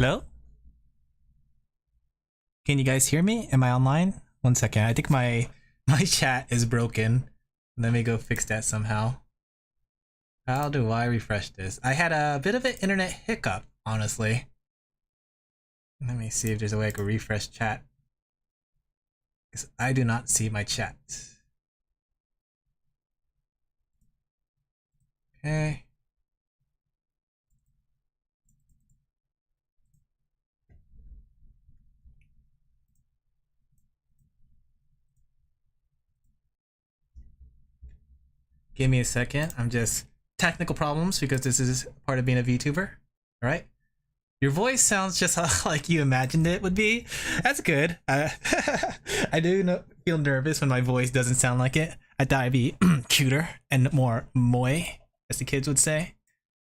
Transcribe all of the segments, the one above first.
Hello? Can you guys hear me? Am I online? One second. I think my chat is broken. Let me go fix that somehow. How do I refresh this? I had a bit of an internet hiccup, honestly. Let me see if there's a way I can refresh chat. Because I do not see my chat. Okay. Give me a second. I'm just technical problems because this is part of being a VTuber. All right. Your voice sounds just like you imagined it would be. That's good. I do feel nervous when my voice doesn't sound like it. I thought I'd be cuter and more moy, as the kids would say.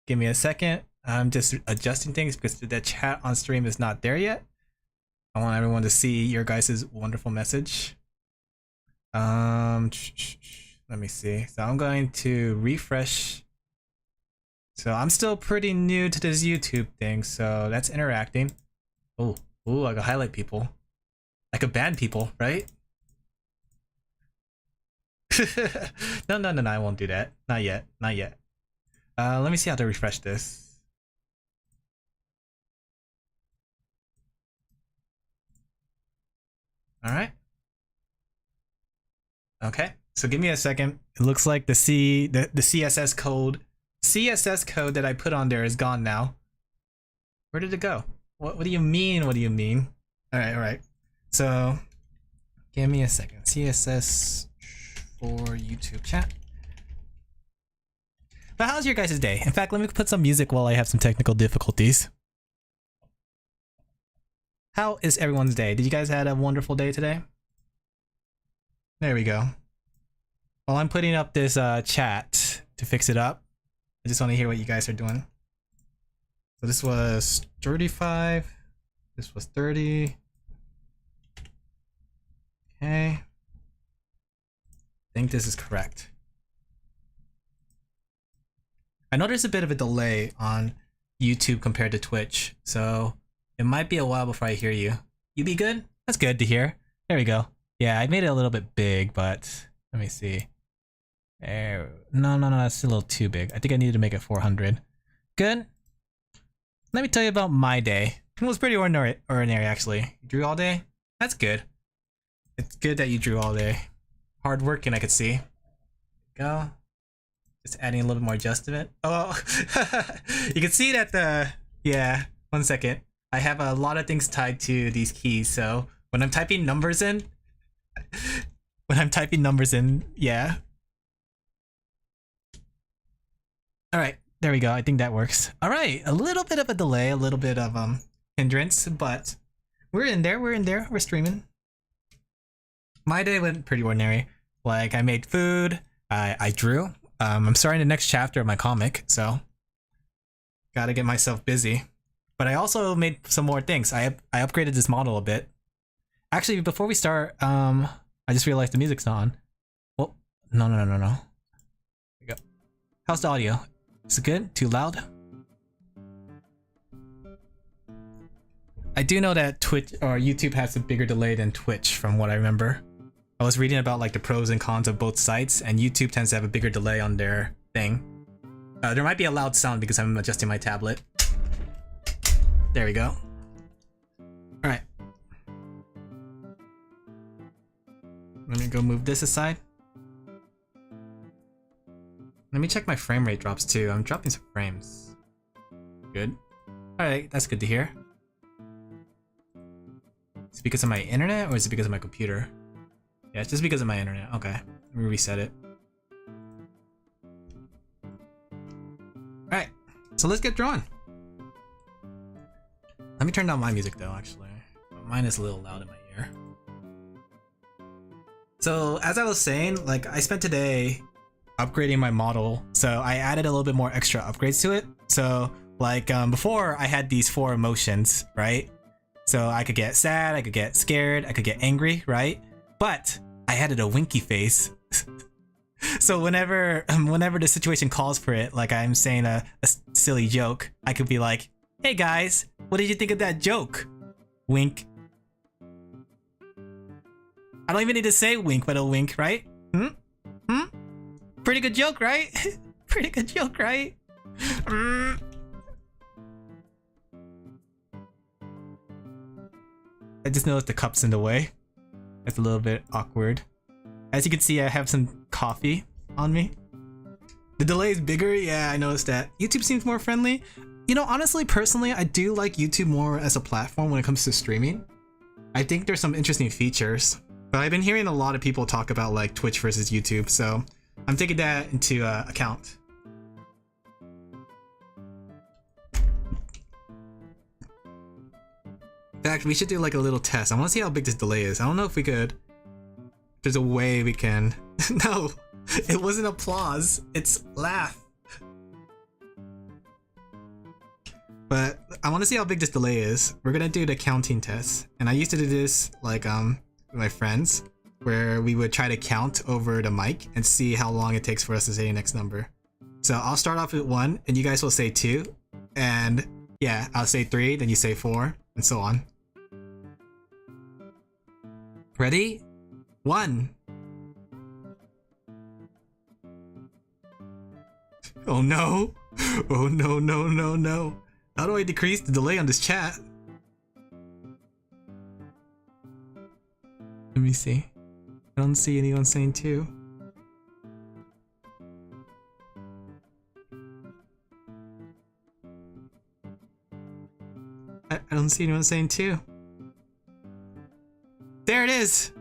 Give me a second. I'm just adjusting things because the chat on stream is not there yet. I want everyone to see your guys' wonderful message. Let me see. So I'm going to refresh. So I'm still pretty new to this YouTube thing, so that's interacting. Oh, I can highlight people. I could ban people, right? No, I won't do that. Not yet. Let me see how to refresh this. All right. Okay. So give me a second. It looks like the CSS code that I put on there is gone now. Where did it go? What do you mean? What do you mean? All right. So give me a second. CSS for YouTube chat. But how's your guys' day? In fact, let me put some music while I have some technical difficulties. How is everyone's day? Did you guys have a wonderful day today? There we go. While I'm putting up this chat to fix it up, I just want to hear what you guys are doing. So this was 35. This was 30. Okay. I think this is correct. I know there's a bit of a delay on YouTube compared to Twitch, so it might be a while before I hear you. You be good? That's good to hear. There we go. Yeah, I made it a little bit big, but let me see. No, that's a little too big. I think I need to make it 400. Good. Let me tell you about my day. It was pretty ordinary actually. You drew all day? That's good. It's good that you drew all day. Hard working, I could see. Go. Just adding a little bit more adjustment. Oh, you can see that yeah, 1 second. I have a lot of things tied to these keys, so when I'm typing numbers in, yeah. All right, there we go. I think that works. All right, a little bit of a delay, a little bit of hindrance, but we're in there. We're streaming. My day went pretty ordinary. Like I made food, I drew. I'm starting the next chapter of my comic, so gotta get myself busy. But I also made some more things. I upgraded this model a bit. Actually, before we start, I just realized the music's not on. Well, no. There we go. How's the audio? Is it good? Too loud? I do know that Twitch or YouTube has a bigger delay than Twitch from what I remember. I was reading about like the pros and cons of both sites, and YouTube tends to have a bigger delay on their thing. There might be a loud sound because I'm adjusting my tablet. There we go. Alright. Let me go move this aside. Let me check my frame rate drops too. I'm dropping some frames. Good. Alright, that's good to hear. Is it because of my internet or is it because of my computer? Yeah, it's just because of my internet. Okay, let me reset it. Alright, so let's get drawn. Let me turn down my music though, actually. Mine is a little loud in my ear. So, as I was saying, like, I spent today upgrading my model, so I added a little bit more extra upgrades to it. So, like, before I had these 4 emotions, right? So I could get sad, I could get scared, I could get angry, right? But I added a winky face. So whenever the situation calls for it, like I'm saying a silly joke, I could be like, hey guys, What did you think of that joke? Wink. I don't even need to say wink, but a wink, right? Hmm? Hmm? Pretty good joke, right? Pretty good joke, right? I just noticed the cup's in the way. That's a little bit awkward. As you can see, I have some coffee on me. The delay is bigger. Yeah, I noticed that. YouTube seems more friendly. You know, honestly, personally, I do like YouTube more as a platform when it comes to streaming. I think there's some interesting features. But I've been hearing a lot of people talk about like Twitch versus YouTube, so I'm taking that into account. In fact, we should do like a little test. I want to see how big this delay is. I don't know if we could. There's a way we can. No, it wasn't applause. It's laugh. But I want to see how big this delay is. We're gonna do the counting test, and I used to do this like with my friends, where we would try to count over the mic and see how long it takes for us to say the next number. So I'll start off with 1, and you guys will say 2, and yeah, I'll say 3, then you say 4, and so on. Ready? 1. Oh no! Oh no, no, no, no. How do I decrease the delay on this chat? Let me see. I don't see anyone saying 2. I don't see anyone saying 2. There it is!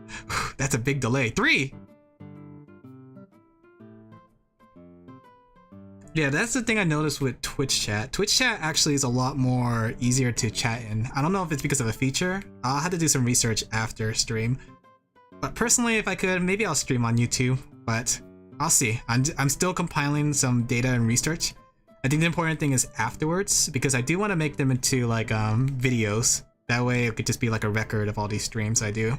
That's a big delay. 3! Yeah, that's the thing I noticed with Twitch chat. Twitch chat actually is a lot more easier to chat in. I don't know if it's because of a feature. I'll have to do some research after stream. But personally, if I could, maybe I'll stream on YouTube. But I'll see. I'm still compiling some data and research. I think the important thing is afterwards, because I do want to make them into like videos. That way it could just be like a record of all these streams I do.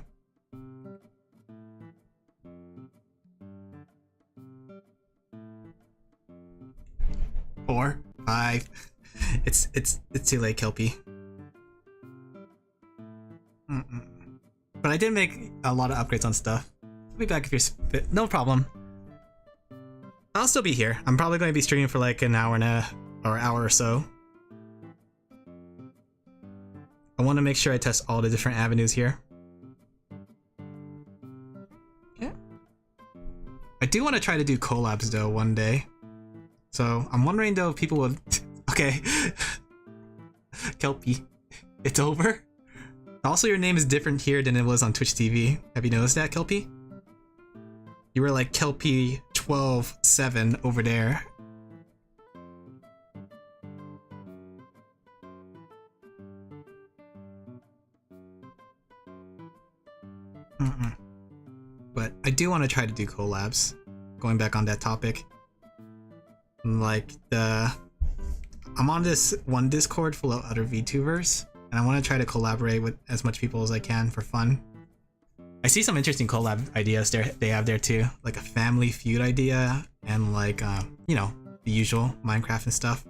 Four, 5. It's too late, Kelpie. But I did make a lot of upgrades on stuff. I'll be back if you're no problem. I'll still be here. I'm probably going to be streaming for like an hour or so. I want to make sure I test all the different avenues here. Yeah. I do want to try to do collabs though one day. So I'm wondering though if people would. Okay. Kelpie. It's over? Also, your name is different here than it was on Twitch TV. Have you noticed that, Kelpie? You were like Kelpie 12-7 over there. But I do want to try to do collabs. Going back on that topic. Like I'm on this one Discord full of other VTubers, and I want to try to collaborate with as much people as I can for fun. I see some interesting collab ideas they have there too, like a family feud idea, and like you know, the usual Minecraft and stuff.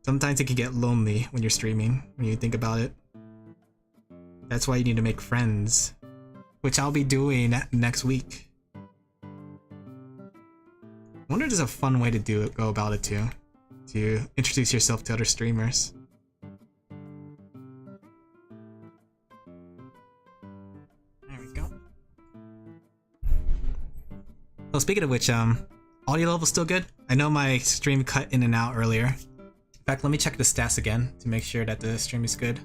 Sometimes it can get lonely when you're streaming, when you think about it. That's why you need to make friends, which I'll be doing next week. I wonder if there's a fun way to go about it too, to introduce yourself to other streamers. There we go. So speaking of which, audio level's still good? I know my stream cut in and out earlier. In fact, let me check the stats again to make sure that the stream is good.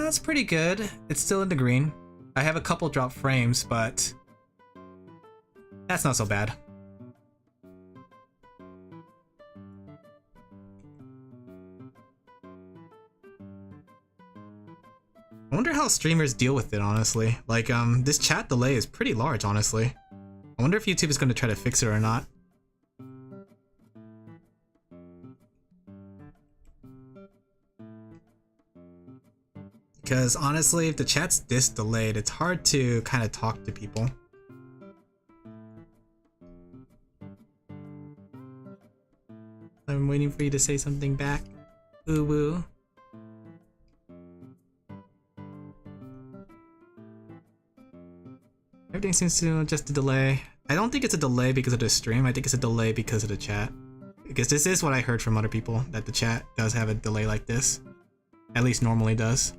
That's pretty good. It's still in the green. I have a couple drop frames, but that's not so bad. I wonder how streamers deal with it, honestly. Like, this chat delay is pretty large, honestly. I wonder if YouTube is going to try to fix it or not. Because honestly, if the chat's this delayed, it's hard to kind of talk to people. I'm waiting for you to say something back. Ooh woo. Everything seems to just a delay. I don't think it's a delay because of the stream. I think it's a delay because of the chat. Because this is what I heard from other people, that the chat does have a delay like this. At least normally does.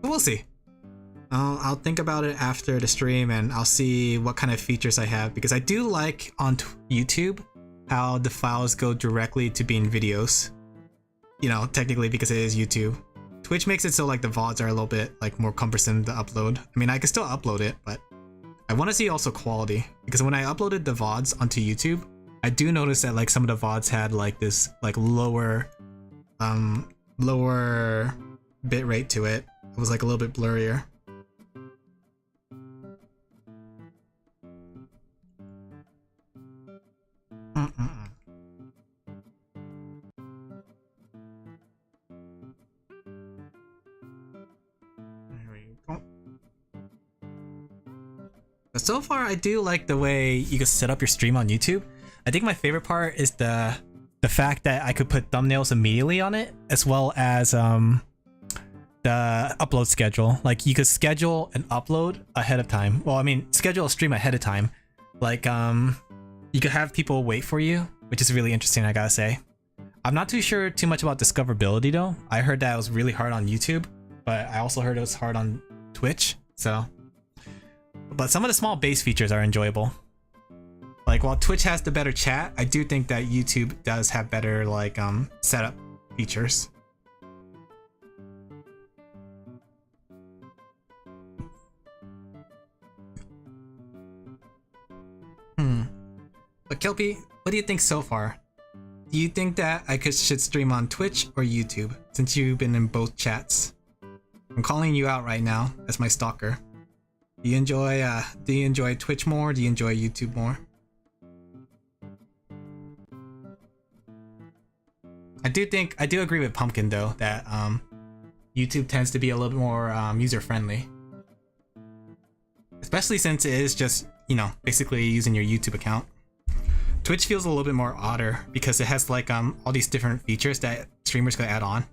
But we'll see. I'll think about it after the stream and I'll see what kind of features I have. Because I do like on YouTube how the files go directly to being videos. You know, technically because it is YouTube. Twitch makes it so like the VODs are a little bit like more cumbersome to upload. I mean, I can still upload it, but I want to see also quality, because when I uploaded the VODs onto YouTube, I do notice that like some of the VODs had like this like lower bit rate to it. It was like a little bit blurrier. So far, I do like the way you can set up your stream on YouTube. I think my favorite part is the fact that I could put thumbnails immediately on it, as well as the upload schedule. Like you could schedule an upload ahead of time. Well, I mean, schedule a stream ahead of time. Like you could have people wait for you, which is really interesting, I gotta say. I'm not too sure too much about discoverability though. I heard that it was really hard on YouTube, but I also heard it was hard on Twitch. So. But some of the small base features are enjoyable. Like while Twitch has the better chat, I do think that YouTube does have better like setup features. But Kelpie, what do you think so far? Do you think that I should stream on Twitch or YouTube, since you've been in both chats? I'm calling you out right now as my stalker. Do you enjoy Twitch more? Do you enjoy YouTube more? I do agree with Pumpkin though that YouTube tends to be a little bit more user friendly, especially since it is just, you know, basically using your YouTube account. Twitch feels a little bit more odder because it has like all these different features that streamers could add on.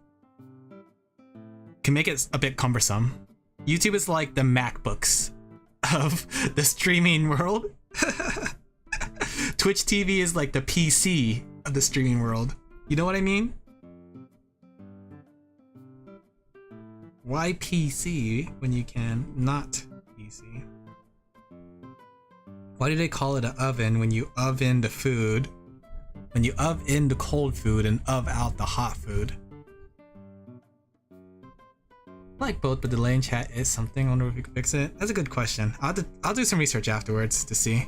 Can make it a bit cumbersome. YouTube is like the MacBooks of the streaming world. Twitch TV is like the PC of the streaming world. You know what I mean? Why PC when you can not PC? Why do they call it an oven when you oven the food? When you oven the cold food and out the hot food? I like both, but delay in chat is something. I wonder if we can fix it. That's a good question. I'll do some research afterwards to see.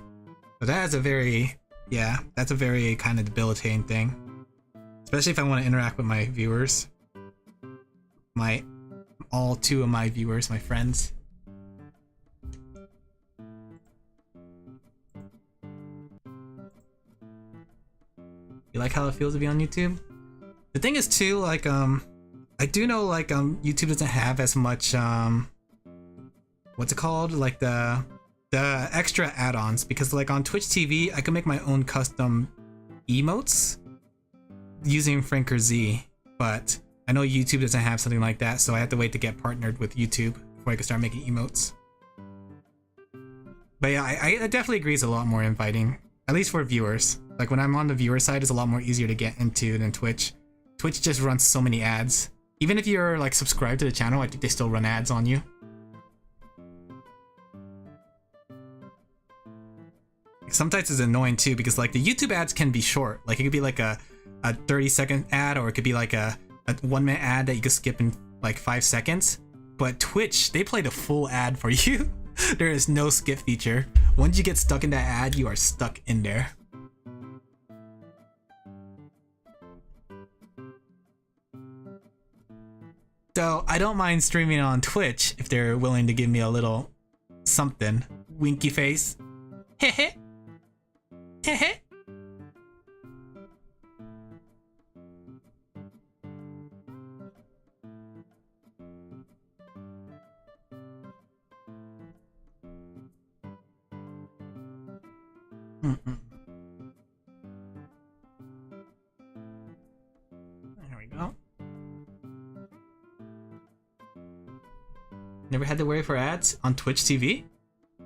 But that is a very, yeah, that's a very kind of debilitating thing. Especially if I want to interact with my viewers. All two of my viewers, my friends. You like how it feels to be on YouTube? The thing is too, like, I do know like YouTube doesn't have as much what's it called, like the extra add-ons, because like on Twitch TV I can make my own custom emotes using Franker Z, but I know YouTube doesn't have something like that, so I have to wait to get partnered with YouTube before I can start making emotes. But yeah, I definitely agree it's a lot more inviting, at least for viewers. Like when I'm on the viewer side, it's a lot more easier to get into than Twitch. Twitch just runs so many ads. Even if you're like subscribed to the channel, I think they still run ads on you. Sometimes it's annoying too, because like the YouTube ads can be short. Like it could be like a 30-second ad, or it could be like a 1-minute ad that you could skip in like 5 seconds. But Twitch, they play the full ad for you. There is no skip feature. Once you get stuck in that ad, you are stuck in there. So I don't mind streaming on Twitch if they're willing to give me a little something. Winky face. Heh heh. Never had to worry for ads on Twitch TV?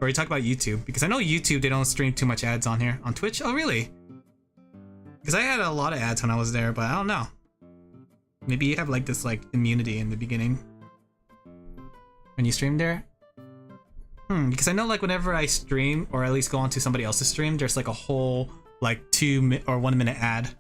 Or you talk about YouTube? Because I know YouTube, they don't stream too much ads on here. On Twitch? Oh, really? Because I had a lot of ads when I was there, but I don't know. Maybe you have like this like immunity in the beginning when you stream there. Because I know like whenever I stream, or at least go onto somebody else's stream, there's like a whole like 2 or 1 minute ad.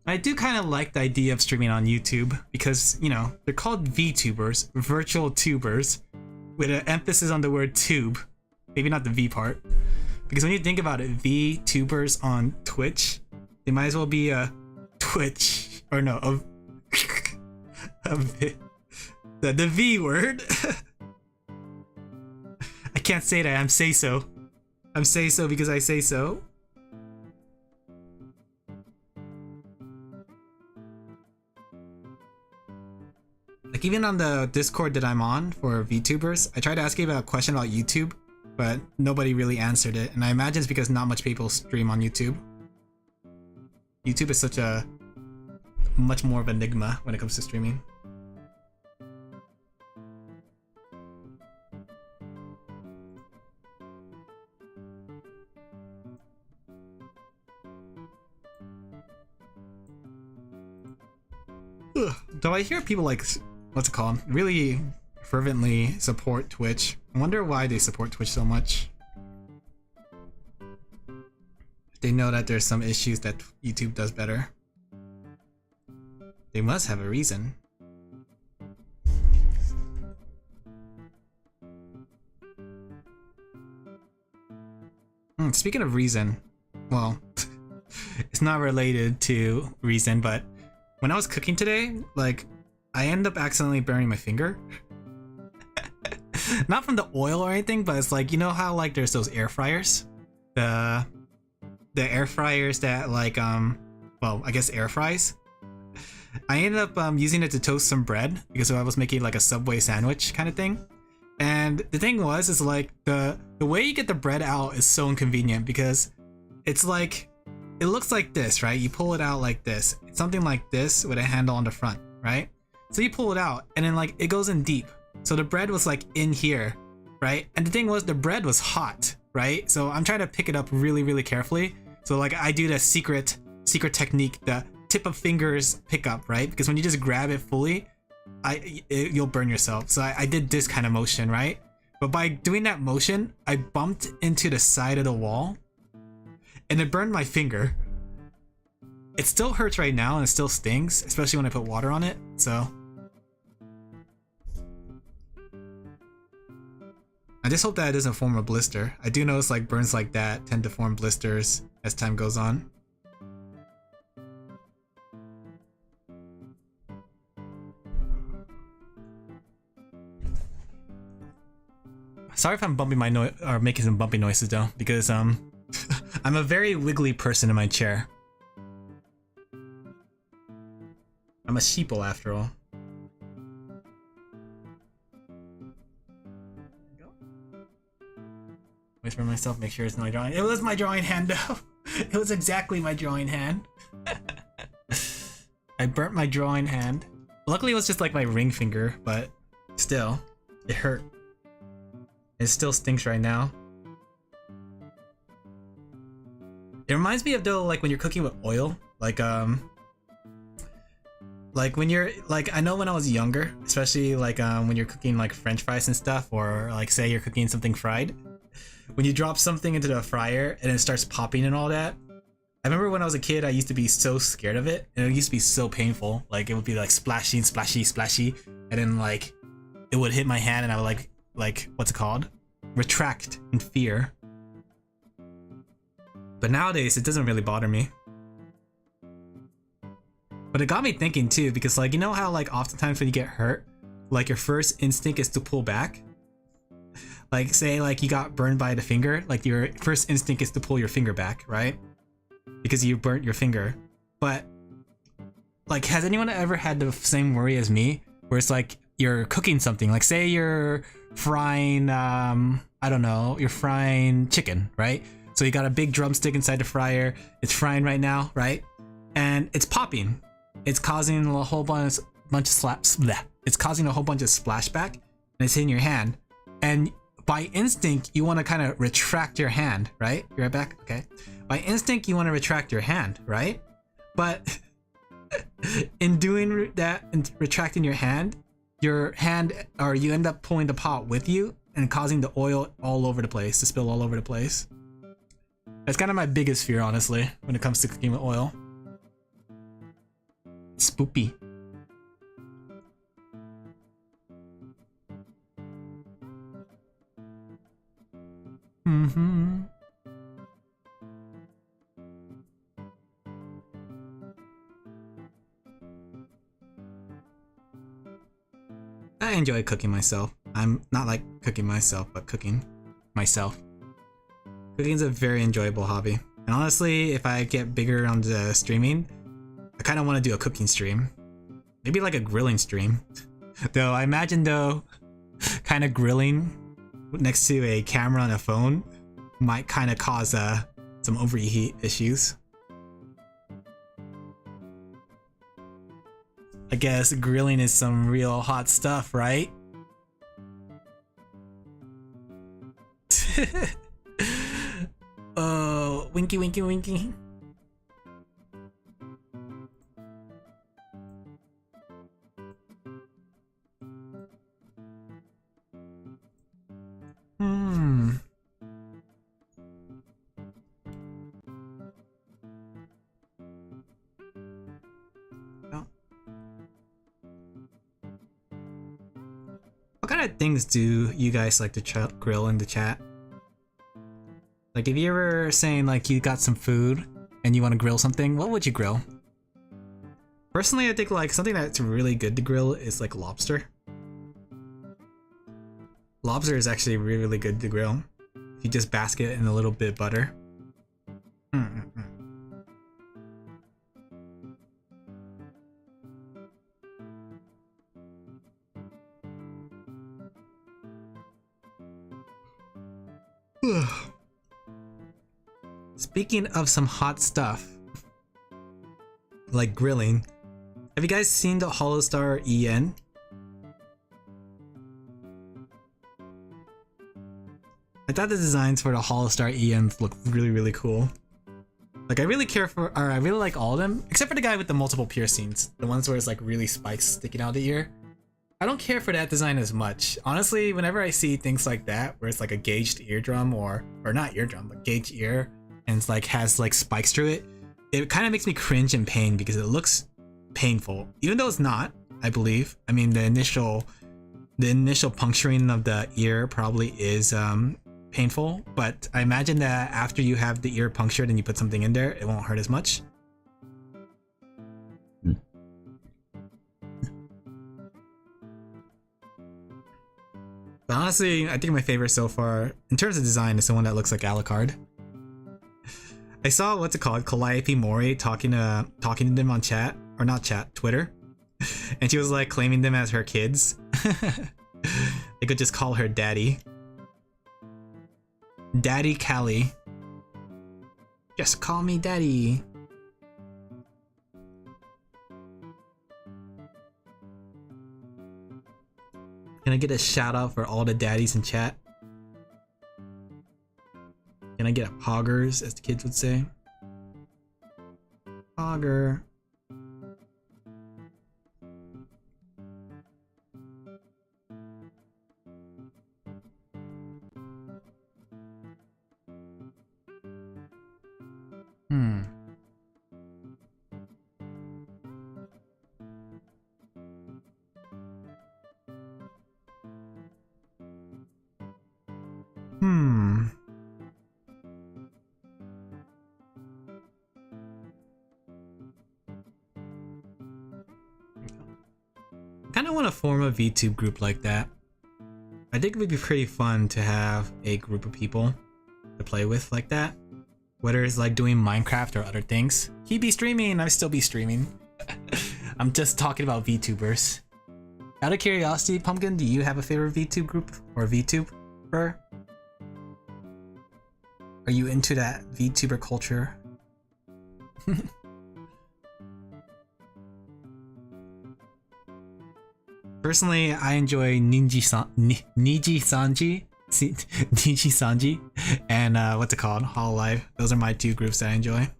I do kind of like the idea of streaming on YouTube because, you know, they're called VTubers, virtual tubers, with an emphasis on the word tube. Maybe not the V part. Because when you think about it, VTubers on Twitch, they might as well be a Twitch, or no, the V word. I can't say that, I'm say so. I'm say so because I say so. Like even on the Discord that I'm on for VTubers, I tried to ask you about a question about YouTube, but nobody really answered it. And I imagine it's because not much people stream on YouTube. YouTube is such a much more of an enigma when it comes to streaming. Though I hear people like, what's it called, really fervently support Twitch. I wonder why they support Twitch so much. They know that there's some issues that YouTube does better. They must have a reason. Speaking of reason, well, it's not related to reason, but when I was cooking today, like, I ended up accidentally burning my finger. Not from the oil or anything, but it's like, you know how like there's those air fryers? The air fryers that like, well, I guess air fries. I ended up using it to toast some bread because I was making like a Subway sandwich kind of thing. And the thing was, is like the way you get the bread out is so inconvenient because it's like, it looks like this, right? You pull it out like this. It's something like this with a handle on the front, right? So you pull it out and then like it goes in deep. So the bread was like in here, right? And the thing was the bread was hot, right? So I'm trying to pick it up really, really carefully. So like I do the secret technique, the tip of fingers pickup, right? Because when you just grab it fully, you'll burn yourself. So I did this kind of motion, right? But by doing that motion, I bumped into the side of the wall and it burned my finger. It still hurts right now and it still stings, especially when I put water on it, so. I just hope that it doesn't form a blister. I do notice like burns like that tend to form blisters as time goes on. Sorry if I'm bumping my noise or making some bumpy noises though, because I'm a very wiggly person in my chair. I'm a sheeple after all. Wait for myself, make sure it's not my drawing. It was my drawing hand though. It was exactly my drawing hand. I burnt my drawing hand. Luckily it was just like my ring finger, but still, it hurt. It still stinks right now. It reminds me of though, like when you're cooking with oil, like when you're like, I know when I was younger, especially like when you're cooking like French fries and stuff, or like say you're cooking something fried, when you drop something into the fryer and it starts popping and all that. I remember when I was a kid, I used to be so scared of it, and it used to be so painful. Like it would be like splashy, splashy, and then like it would hit my hand, and I would like what's it called? Retract in fear. But nowadays, it doesn't really bother me. But it got me thinking too, because like, you know how like oftentimes when you get hurt, like your first instinct is to pull back? Like say like you got burned by the finger, like your first instinct is to pull your finger back, right? Because you burnt your finger. But like, has anyone ever had the same worry as me? Where it's like, you're cooking something. Like say you're frying, I don't know, you're frying chicken, right? So you got a big drumstick inside the fryer. It's frying right now, right? And it's popping. It's causing a whole bunch of slaps. It's causing a whole bunch of splashback, and it's hitting your hand. And by instinct, you want to kind of retract your hand, right? You're right back, okay? By instinct, you want to retract your hand, right? But in doing that and retracting your hand, you end up pulling the pot with you and causing the oil all over the place, to spill all over the place. That's kind of my biggest fear, honestly, when it comes to cooking with oil. Spoopy. I enjoy cooking myself. I'm not like cooking myself, but cooking myself. Cooking is a very enjoyable hobby. And honestly, if I get bigger on the streaming, I kind of want to do a cooking stream. Maybe like a grilling stream. Though I imagine kind of grilling next to a camera on a phone might kind of cause some overheat issues. I guess grilling is some real hot stuff, right? Oh, winky winky winky. What kind of things do you guys like to grill in the chat? Like, if you ever saying like you got some food and you want to grill something, what would you grill? Personally, I think like something that's really good to grill is like lobster. Lobster is actually really, really good to grill. If you just bask it in a little bit of butter. Speaking of some hot stuff, like grilling, have you guys seen the Holostar En? I thought the designs for the Holostar En look really, really cool. Like, I really like all of them, except for the guy with the multiple piercings, the ones where it's like really spikes sticking out the ear. I don't care for that design as much. Honestly, whenever I see things like that, where it's like a gauged eardrum or not eardrum, but gauged ear, and it's like has like spikes through it, it kind of makes me cringe in pain because it looks painful, even though it's not. I believe. I mean, the initial puncturing of the ear probably is painful, but I imagine that after you have the ear punctured and you put something in there, it won't hurt as much. But honestly, I think my favorite so far, in terms of design, is the one that looks like Alucard. I saw, what's it called, Calliope Mori talking to them on chat, or not chat, Twitter, and she was like claiming them as her kids. They could just call her Daddy. Daddy Callie. Just call me Daddy. Can I get a shout out for all the daddies in chat? Can I get a poggers, as the kids would say? Pogger. I want to form a VTube group like that. I think it would be pretty fun to have a group of people to play with like that. Whether it's like doing Minecraft or other things. He'd be streaming, I'd still be streaming. I'm just talking about VTubers. Out of curiosity, Pumpkin, do you have a favorite VTube group or VTuber? Are you into that VTuber culture? Personally, I enjoy Niji Sanji, and what's it called? Hololive. Those are my two groups that I enjoy.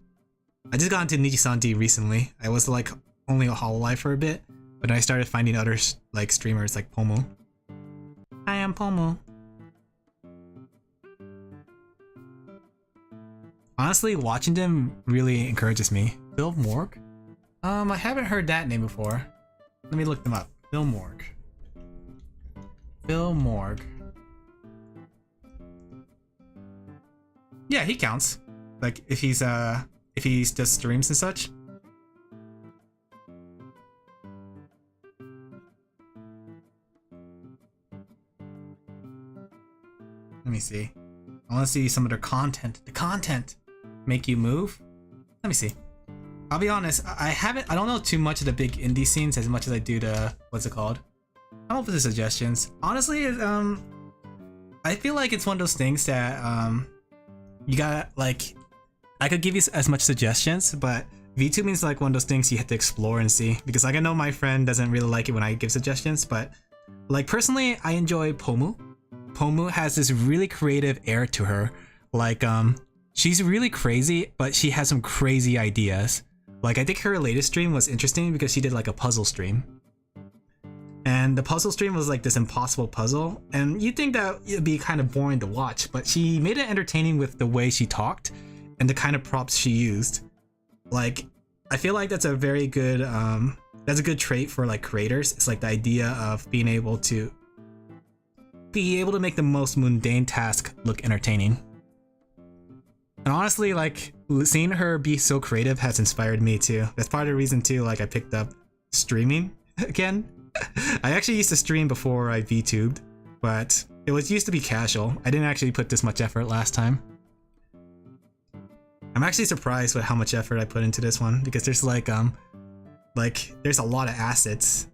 I just got into Niji Sanji recently. I was like only a Hololive for a bit, but I started finding other like streamers like Pomu. I am Pomu. Honestly, watching them really encourages me. Phil Morg? I haven't heard that name before. Let me look them up. Phil Morg. Phil Morg. Yeah, he counts. Like if he's just streams and such. Let me see. I want to see some of their content. The content make you move. Let me see. I'll be honest. I don't know too much of the big indie scenes as much as I do the what's it called. I'm open to suggestions. Honestly, I feel like it's one of those things that you gotta like. I could give you as much suggestions, but VTubing is like one of those things you have to explore and see. Because like I know my friend doesn't really like it when I give suggestions, but like personally, I enjoy Pomu. Pomu has this really creative air to her. Like she's really crazy, but she has some crazy ideas. Like I think her latest stream was interesting because she did like a puzzle stream. And the puzzle stream was like this impossible puzzle, and you'd think that it'd be kind of boring to watch, but she made it entertaining with the way she talked and the kind of props she used. Like, I feel like that's a very good, that's a good trait for like creators. It's like the idea of being able to make the most mundane task look entertaining. And honestly, like seeing her be so creative has inspired me too. That's part of the reason too, like I picked up streaming again. I actually used to stream before I VTubed, but it used to be casual. I didn't actually put this much effort last time. I'm actually surprised with how much effort I put into this one because there's like there's a lot of assets.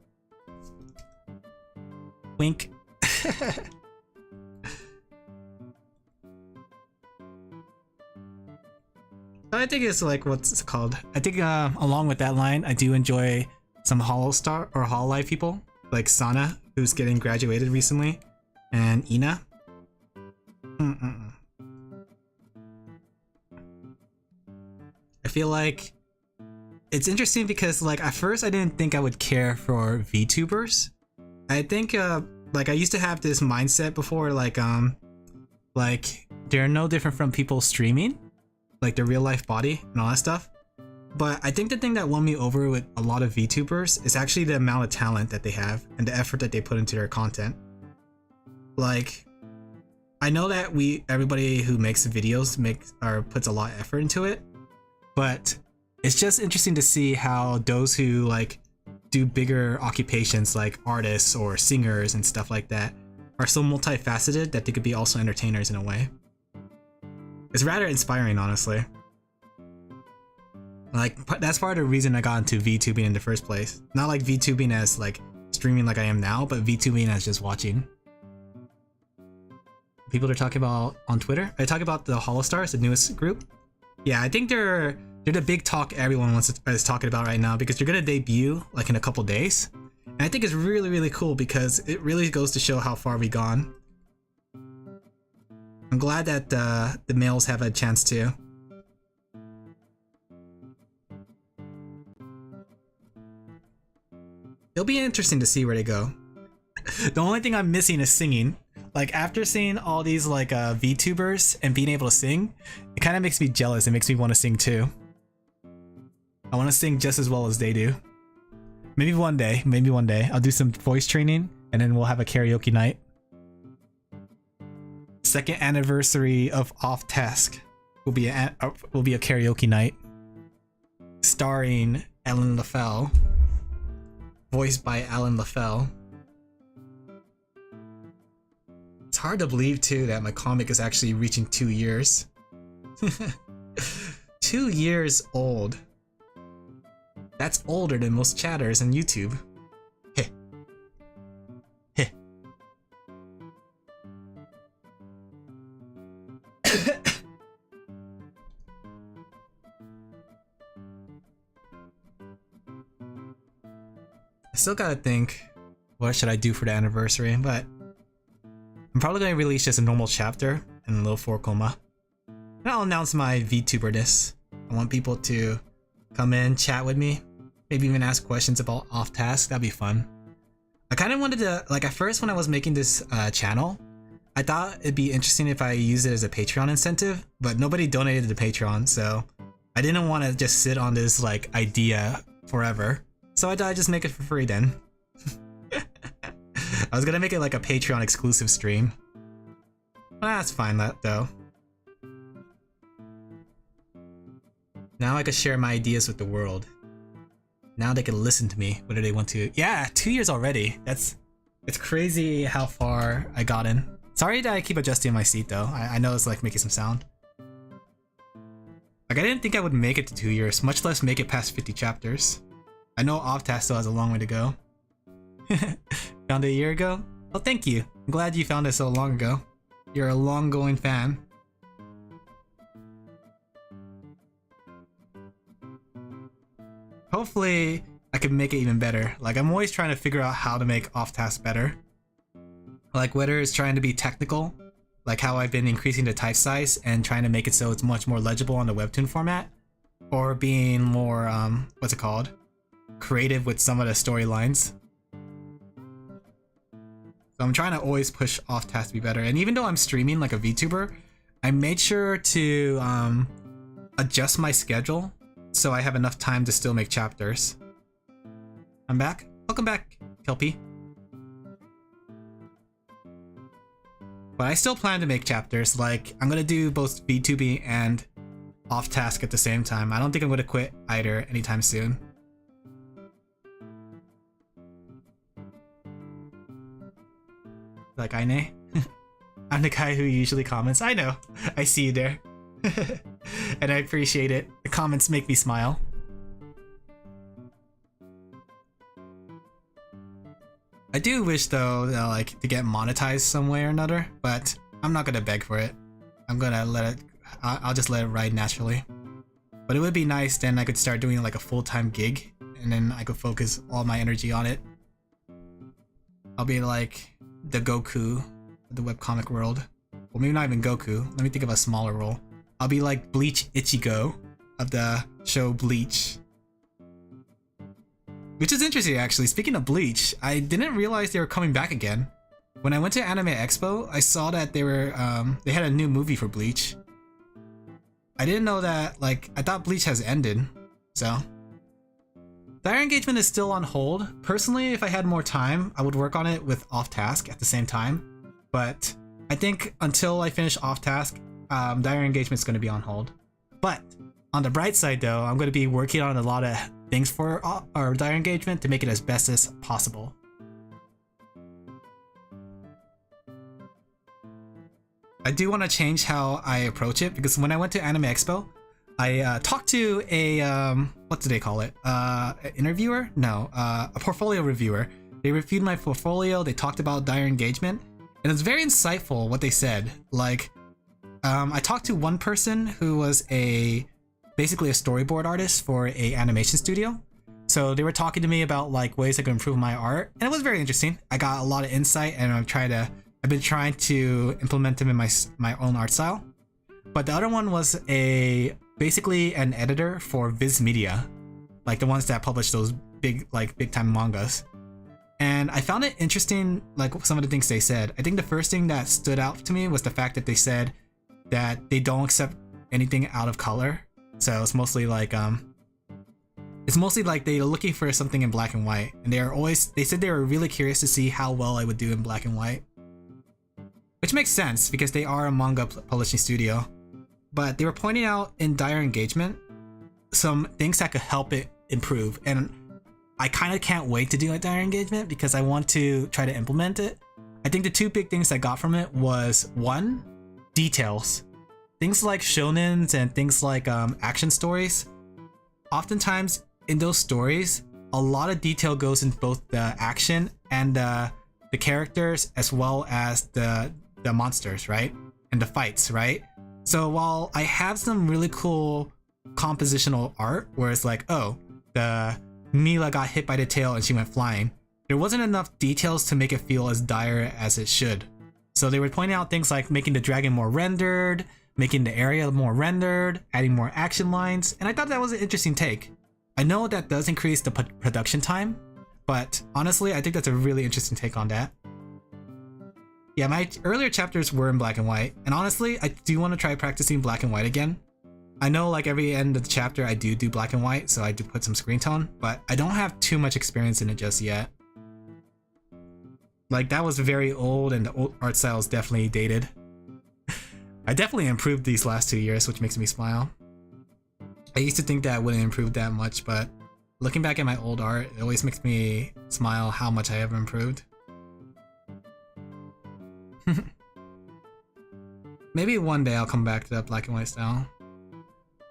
Wink. I think it's like what's it called? I think along with that line, I do enjoy some Holostar or Hololive people like Sana, who's getting graduated recently, and Ina. I feel like it's interesting because like at first I didn't think I would care for VTubers. I think like I used to have this mindset before like they're no different from people streaming, like their real life body and all that stuff. But I think the thing that won me over with a lot of VTubers is actually the amount of talent that they have and the effort that they put into their content. Like, I know that everybody who makes videos puts a lot of effort into it, but it's just interesting to see how those who like do bigger occupations like artists or singers and stuff like that are so multifaceted that they could be also entertainers in a way. It's rather inspiring, honestly. Like, that's part of the reason I got into VTubing in the first place. Not like VTubing as like streaming like I am now, but VTubing as just watching. People are talking about on Twitter. Are they talking about the Holostars, the newest group? Yeah, I think they're the big talk everyone is talking about right now because they're gonna debut like in a couple days. And I think it's really, really cool because it really goes to show how far we've gone. I'm glad that the males have a chance to. It'll be interesting to see where they go. The only thing I'm missing is singing. Like after seeing all these like VTubers and being able to sing, it kind of makes me jealous. It makes me want to sing too. I want to sing just as well as they do. Maybe one day I'll do some voice training and then we'll have a karaoke night. Second anniversary of OffTask will be a karaoke night starring Ellen LaFell. Voiced by Alan LaFell. It's hard to believe too that my comic is actually reaching 2 years. 2 years old. That's older than most chatters on YouTube. Heh. I still gotta think, what should I do for the anniversary, but I'm probably gonna release just a normal chapter and a little 4 coma. And I'll announce my VTuberness. I want people to come in, chat with me, maybe even ask questions about OffTask. That'd be fun. I kind of wanted to, like, at first when I was making this channel, I thought it'd be interesting if I used it as a Patreon incentive, but nobody donated to Patreon, so I didn't want to just sit on this like idea forever. So I thought I'd just make it for free then. I was gonna make it like a Patreon exclusive stream. That's fine though. Now I can share my ideas with the world. Now they can listen to me, whether they want to. Yeah, 2 years already. It's crazy how far I got in. Sorry that I keep adjusting my seat though. I know it's like making some sound. Like I didn't think I would make it to 2 years, much less make it past 50 chapters. I know OffTask still has a long way to go. Found it a year ago? Well, thank you. I'm glad you found it so long ago. You're a long-going fan. Hopefully, I can make it even better. Like, I'm always trying to figure out how to make OffTask better. Like, whether it's trying to be technical, like how I've been increasing the type size and trying to make it so it's much more legible on the webtoon format, or being more, what's it called? Creative with some of the storylines. So I'm trying to always push OffTask to be better. And even though I'm streaming like a VTuber, I made sure to adjust my schedule so I have enough time to still make chapters. I'm back. Welcome back, Kelpie. But I still plan to make chapters. Like, I'm gonna do both VTubing and OffTask at the same time. I don't think I'm gonna quit either anytime soon. Like, I know. I'm the guy who usually comments. I know. I see you there. And I appreciate it. The comments make me smile. I do wish though, like, to get monetized some way or another, but I'm not gonna beg for it. I'm gonna let it, I'll just let it ride naturally. But it would be nice, then I could start doing like a full-time gig, and then I could focus all my energy on it. I'll be like the Goku of the webcomic world. Well, maybe not even Goku. Let me think of a smaller role. I'll be like Bleach Ichigo of the show Bleach. Which is interesting, actually. Speaking of Bleach, I didn't realize they were coming back again. When I went to Anime Expo, I saw that they were they had a new movie for Bleach. I didn't know that. Like, I thought Bleach has ended. So Dire Engagement is still on hold. Personally, if I had more time, I would work on it with OffTask at the same time. But I think until I finish OffTask, Dire Engagement's going to be on hold. But on the bright side, though, I'm going to be working on a lot of things for our Dire Engagement to make it as best as possible. I do want to change how I approach it, because when I went to Anime Expo, I talked to a, what do they call it? An interviewer? No, a portfolio reviewer. They reviewed my portfolio, they talked about Dire Engagement, and it's very insightful what they said. Like, I talked to one person who was basically a storyboard artist for a animation studio. So they were talking to me about like ways I could improve my art, and it was very interesting. I got a lot of insight, and I've been trying to implement them in my own art style. But the other one was basically an editor for Viz Media, like the ones that publish those big time mangas. And I found it interesting, like some of the things they said. I think the first thing that stood out to me was the fact that they said that they don't accept anything out of color. So it's mostly like they're looking for something in black and white. And they said they were really curious to see how well I would do in black and white. Which makes sense because they are a manga publishing studio. But they were pointing out in Dire Engagement some things that could help it improve. And I kind of can't wait to do a Dire Engagement because I want to try to implement it. I think the two big things I got from it was, one, details. Things like shonens and things like action stories. Oftentimes in those stories, a lot of detail goes in both the action and the characters, as well as the monsters, right? And the fights, right? So while I have some really cool compositional art where it's like, oh, the Mila got hit by the tail and she went flying, there wasn't enough details to make it feel as dire as it should. So they were pointing out things like making the dragon more rendered, making the area more rendered, adding more action lines, and I thought that was an interesting take. I know that does increase the production time, but honestly, I think that's a really interesting take on that. Yeah, my earlier chapters were in black and white, and honestly, I do want to try practicing black and white again. I know like every end of the chapter I do black and white, so I do put some screen tone, but I don't have too much experience in it just yet. Like, that was very old, and the old art style is definitely dated. I definitely improved these last 2 years, which makes me smile. I used to think that I wouldn't improve that much, but looking back at my old art, it always makes me smile how much I have improved. Maybe one day I'll come back to that black and white style.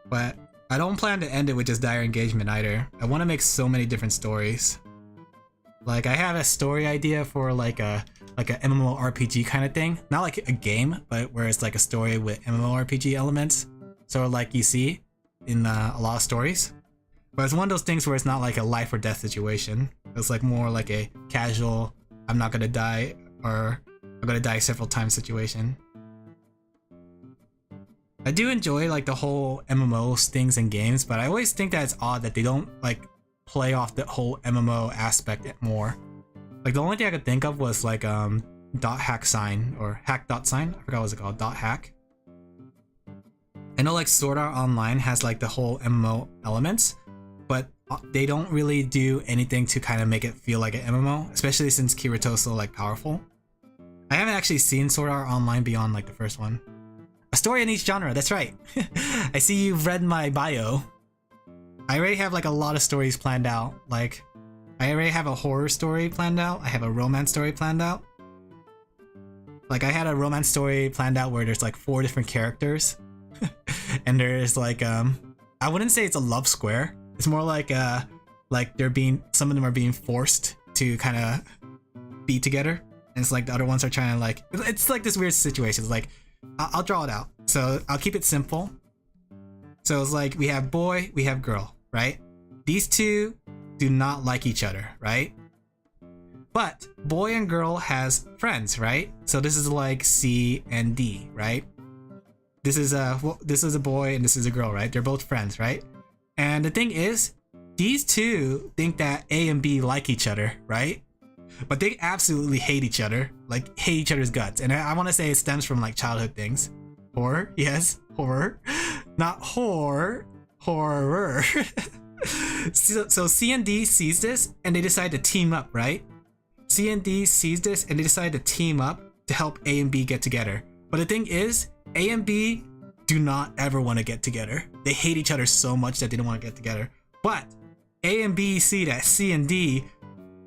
But I don't plan to end it with just dire engagement either. I want to make so many different stories. Like, I have a story idea for like a MMORPG kind of thing. Not like a game, but where it's like a story with MMORPG elements. So like you see in a lot of stories. But it's one of those things where it's not like a life or death situation. It's like more like a casual, I'm not gonna die, or I'm gonna die several times situation. I do enjoy like the whole MMO things in games, but I always think that it's odd that they don't like play off the whole MMO aspect more. Like, the only thing I could think of was like dot hack sign or hack dot sign. I forgot what it was called, dot hack. I know like Sword Art Online has like the whole MMO elements, but they don't really do anything to kind of make it feel like an MMO, especially since Kirito's so like powerful. I haven't actually seen Sword Art Online beyond like the first one. A story in each genre, that's right. I see you've read my bio. I already have like a lot of stories planned out. Like, I already have a horror story planned out. I have a romance story planned out. Like, I had a romance story planned out where there's like 4 different characters. And there's like, I wouldn't say it's a love square. It's more like some of them are being forced to kind of be together. And it's like the other ones are trying to like, it's like this weird situation. It's like, I'll draw it out. So I'll keep it simple. So it's like, we have boy, we have girl, right? These two do not like each other, right? But boy and girl has friends, right? So this is like C and D, right? This is a boy and this is a girl, right? They're both friends, right? And the thing is, these two think that A and B like each other, right? But they absolutely hate each other, like hate each other's guts. And I want to say it stems from like childhood things. Horror, yes, horror. Not horror. So C and D sees this and they decide to team up, right? C and D sees this and they decide to team up to help A and B get together. But the thing is, A and B do not ever want to get together. They hate each other so much that they don't want to get together. But A and B see that C and D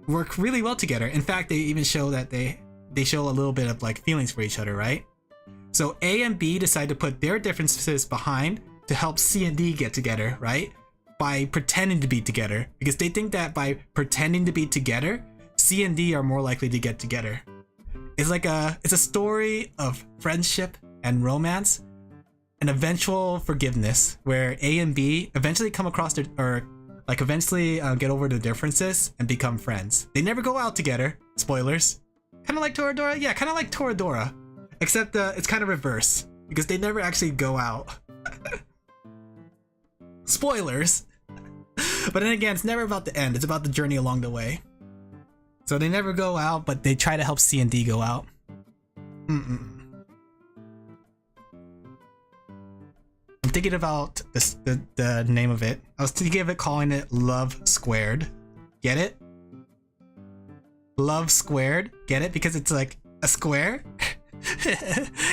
work really well together. In fact, they even show that they show a little bit of like feelings for each other, right? So A and B decide to put their differences behind to help C and D get together, right? By pretending to be together, because they think that by pretending to be together, C and D are more likely to get together. It's a story of friendship and romance and eventual forgiveness, where A and B eventually come across get over the differences and become friends. They never go out together. Spoilers. Kind of like Toradora? Yeah, kind of like Toradora. Except it's kind of reverse, because they never actually go out. Spoilers. But then again, it's never about the end. It's about the journey along the way. So they never go out, but they try to help C and D go out. I'm thinking about the name of it. I was thinking of it, calling it Love Squared. Get it? Love Squared. Get it? Because it's like a square.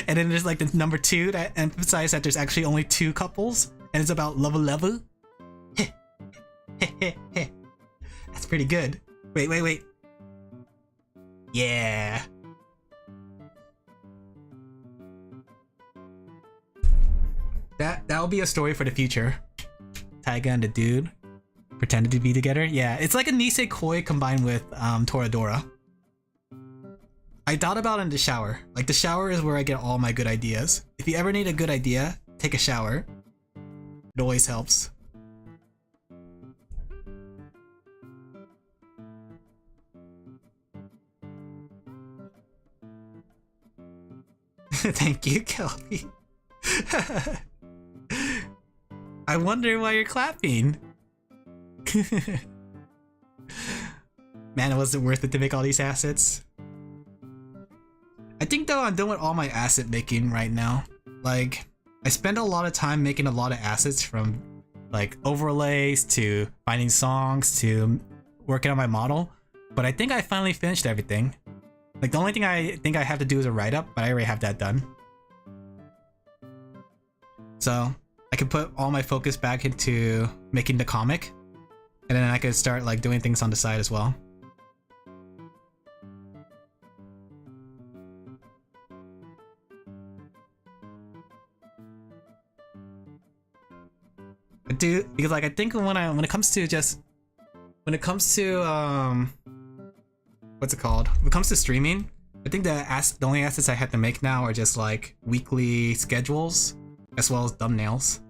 And then there's like the number 2 that emphasizes that there's actually only 2 couples. And it's about love. That's pretty good. Wait. Yeah. That'll be a story for the future. Taiga and the dude pretended to be together. Yeah, it's like a Nisekoi combined with Toradora. I thought about it in the shower. Like the shower is where I get all my good ideas. If you ever need a good idea, take a shower. It always helps. Thank you, Kelby. I wonder why you're clapping. Man, was it worth it to make all these assets? I think though I'm done with all my asset making right now. Like, I spend a lot of time making a lot of assets, from like overlays to finding songs to working on my model. But I think I finally finished everything. Like the only thing I think I have to do is a write-up, but I already have that done. So I can put all my focus back into making the comic, and then I could start like doing things on the side as well. I do, because like I think when it comes to what's it called? When it comes to streaming, I think the only assets I have to make now are just like weekly schedules as well as thumbnails.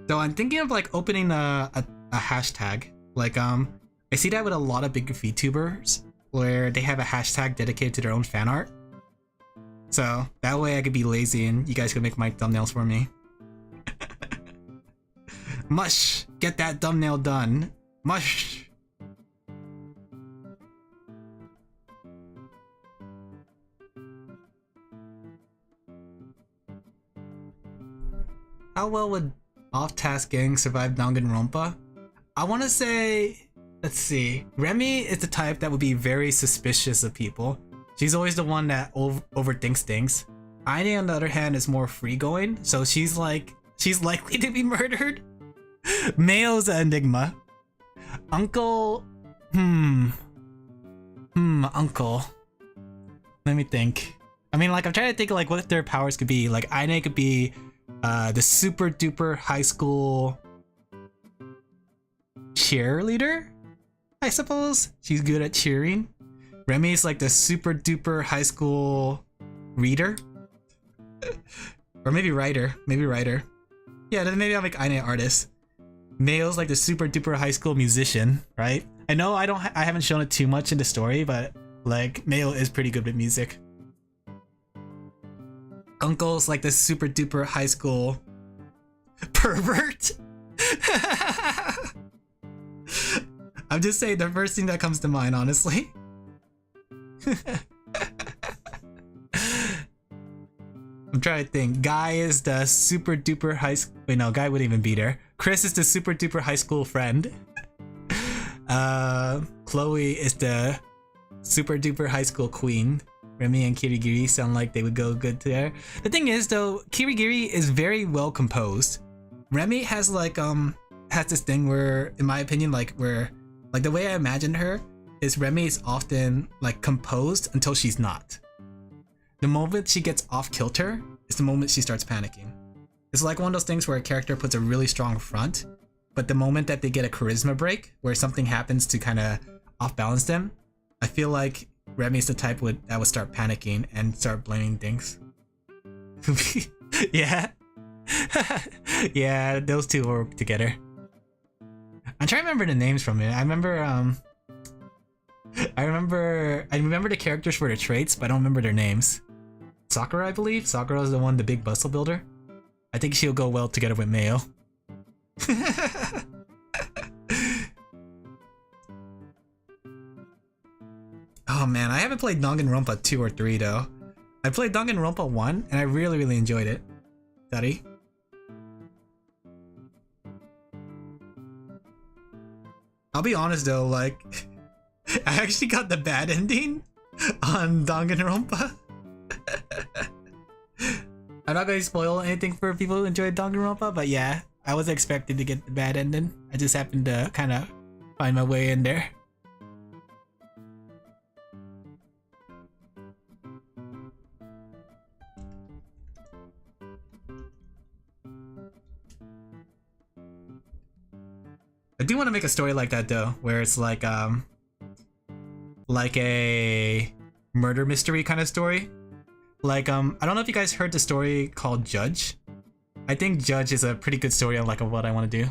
So I'm thinking of like opening a hashtag. Like I see that with a lot of big VTubers where they have a hashtag dedicated to their own fan art. So that way I could be lazy and you guys could make my thumbnails for me. Mush! Get that thumbnail done. Mush! How well would OffTask gang survive Danganronpa? I want to say, let's see. Remy is the type that would be very suspicious of people. She's always the one that overthinks things. Aine, on the other hand, is more free-going, so she's likely to be murdered. Mayo's an enigma. Uncle... Uncle. Let me think. I mean, like, I'm trying to think of, like, what their powers could be. Like, Aine could be the super duper high school cheerleader, I suppose. She's good at cheering. Remy's like the super duper high school reader. Or maybe writer. Maybe writer. Yeah, then maybe I'll make Aine artist. Mayo's like the super duper high school musician, right? I know I haven't shown it too much in the story, but like Mayo is pretty good with music. Uncle's like the super duper high school pervert. I'm just saying the first thing that comes to mind, honestly. I'm trying to think. Guy is the super duper high school. Wait, no, Guy wouldn't even be there. Chris is the super duper high school friend. Chloe is the super duper high school queen. Remy and Kirigiri sound like they would go good there. The thing is though, Kirigiri is very well composed. Remy has like has this thing where, in my opinion, like the way I imagine her is Remy is often like composed until she's not. The moment she gets off kilter is the moment she starts panicking. It's like one of those things where a character puts a really strong front, but the moment that they get a charisma break where something happens to kind of off balance them, I feel like Remy's the type that would start panicking and start blaming things. Yeah. Yeah, those two work together. I'm trying to remember the names from it. I remember the characters for the traits, but I don't remember their names. Sakura, I believe. Sakura is the one, the big bustle builder. I think she'll go well together with Mayo. Oh man, I haven't played Danganronpa 2 or 3 though. I played Danganronpa 1 and I really enjoyed it. Daddy. I'll be honest though, like I actually got the bad ending on Danganronpa. I'm not going to spoil anything for people who enjoyed Danganronpa, but yeah, I was expecting to get the bad ending. I just happened to kind of find my way in there. I do want to make a story like that though, where it's like a murder mystery kind of story. Like, I don't know if you guys heard the story called Judge. I think Judge is a pretty good story on like of what I want to do.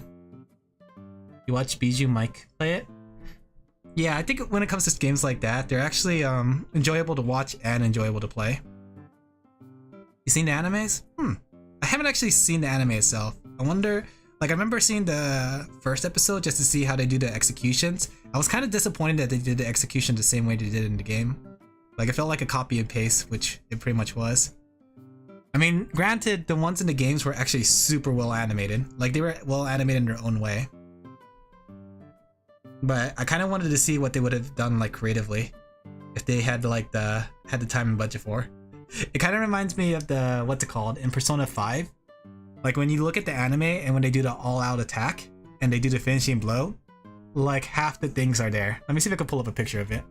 You watch Bijou Mike play it? Yeah, I think when it comes to games like that, they're actually enjoyable to watch and enjoyable to play. You seen the animes? I haven't actually seen the anime itself. I wonder, like I remember seeing the first episode just to see how they do the executions. I was kind of disappointed that they did the execution the same way they did in the game. Like it felt like a copy and paste, which it pretty much was. I mean, granted, the ones in the games were actually super well animated. Like they were well animated in their own way. But I kind of wanted to see what they would have done like creatively if they had like the time and budget for. It kind of reminds me of the what's it called in Persona 5. Like when you look at the anime and when they do the all-out attack and they do the finishing blow, like half the things are there. Let me see if I can pull up a picture of it.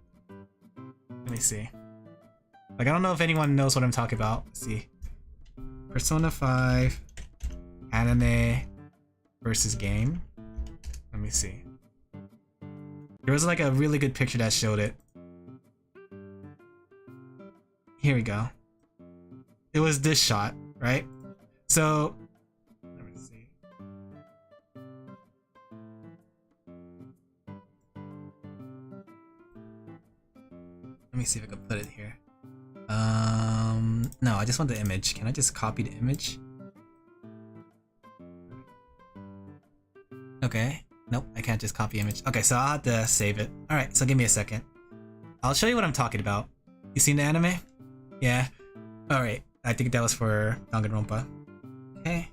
Let me see. Like I don't know if anyone knows what I'm talking about. Let's see. Persona 5 anime versus game. Let me see. There was like a really good picture that showed it. Here we go. It was this shot, right? So, let me see. Let me see if I can put it here. No, I just want the image. Can I just copy the image? Okay. Nope, I can't just copy image. Okay, so I'll have to save it. Alright, so give me a second. I'll show you what I'm talking about. You seen the anime? Yeah. Alright, I think that was for Danganronpa. Okay.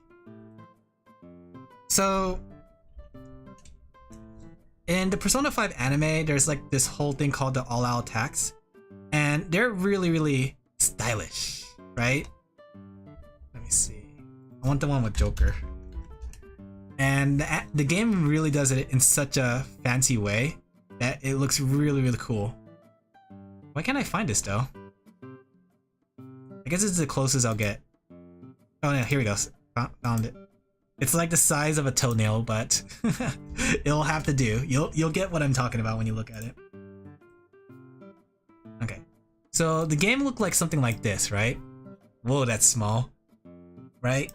So, in the Persona 5 anime, there's like this whole thing called the all-out attacks. And they're really, really stylish, right? Let me see. I want the one with Joker. And the game really does it in such a fancy way that it looks really, really cool. Why can't I find this though? I guess it's the closest I'll get. Oh yeah, here we go. Found it. It's like the size of a toenail, but it'll have to do. You'll get what I'm talking about when you look at it. Okay. So the game looked like something like this, right? Whoa, that's small. Right?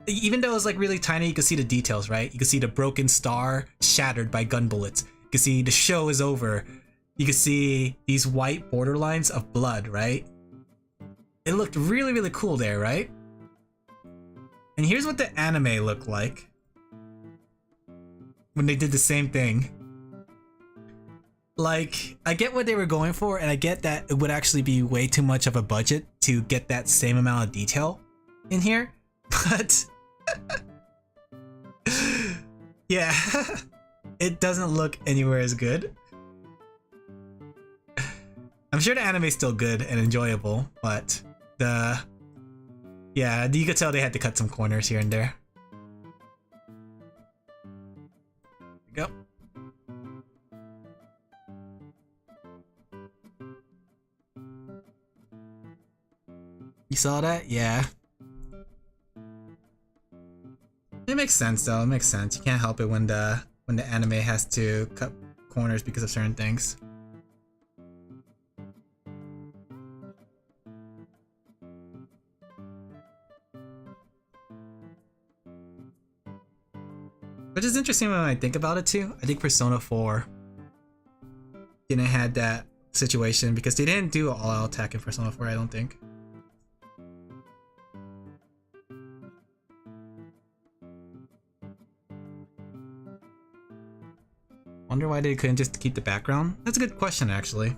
Even though it's like really tiny, you can see the details, right? You can see the broken star shattered by gun bullets. You can see the show is over. You can see these white borderlines of blood, right? It looked really, really cool there, right? And here's what the anime looked like when they did the same thing. Like, I get what they were going for, and I get that it would actually be way too much of a budget to get that same amount of detail in here, but yeah, it doesn't look anywhere as good. I'm sure the anime is still good and enjoyable, but yeah, you could tell they had to cut some corners here and there. There we go. You saw that? Yeah. It makes sense though, it makes sense. You can't help it when the anime has to cut corners because of certain things. Which is interesting when I think about it too. I think Persona 4 didn't have that situation because they didn't do all-out attack in Persona 4, I don't think. Wonder why they couldn't just keep the background? That's a good question, actually.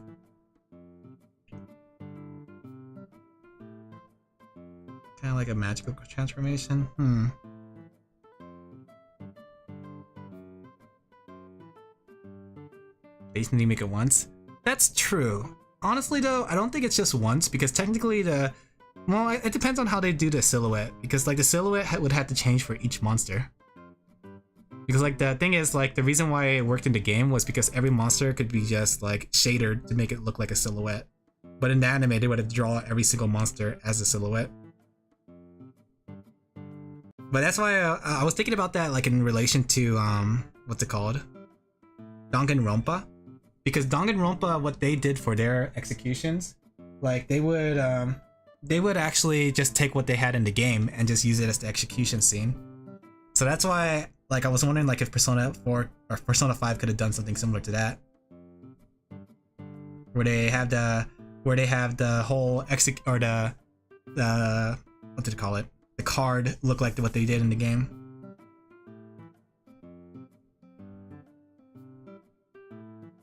Kind of like a magical transformation? They just need to make it once? That's true. Honestly though, I don't think it's just once because technically well, it depends on how they do the silhouette because like the silhouette would have to change for each monster. Because like the thing is like the reason why it worked in the game was because every monster could be just like shadered to make it look like a silhouette. But in the anime they would have drawn every single monster as a silhouette. But that's why I was thinking about that like in relation to what's it called? Danganronpa. Because Danganronpa, what they did for their executions Like they would actually just take what they had in the game and just use it as the execution scene. So that's why, like, I was wondering like if Persona 4 or Persona 5 could have done something similar to that, where they have the whole what did you call it? The card look like what they did in the game.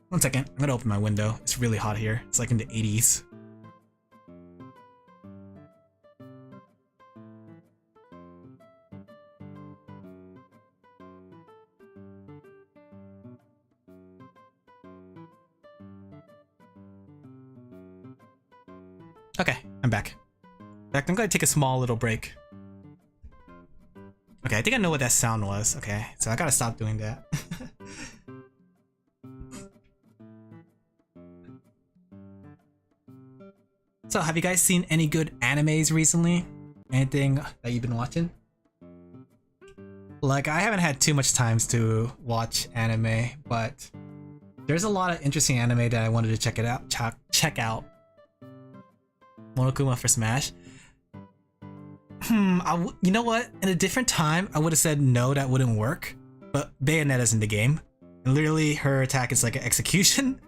One second, I'm gonna open my window. It's really hot here. It's like in the 80s. Okay, I'm back. I'm gonna take a small little break. Okay, I think I know what that sound was. Okay, so I gotta stop doing that. So, have you guys seen any good animes recently? Anything that you've been watching? Like, I haven't had too much time to watch anime, but there's a lot of interesting anime that I wanted to check out. Monokuma for Smash. You know what? In a different time, I would have said no, that wouldn't work. But Bayonetta's in the game. And literally, her attack is like an execution.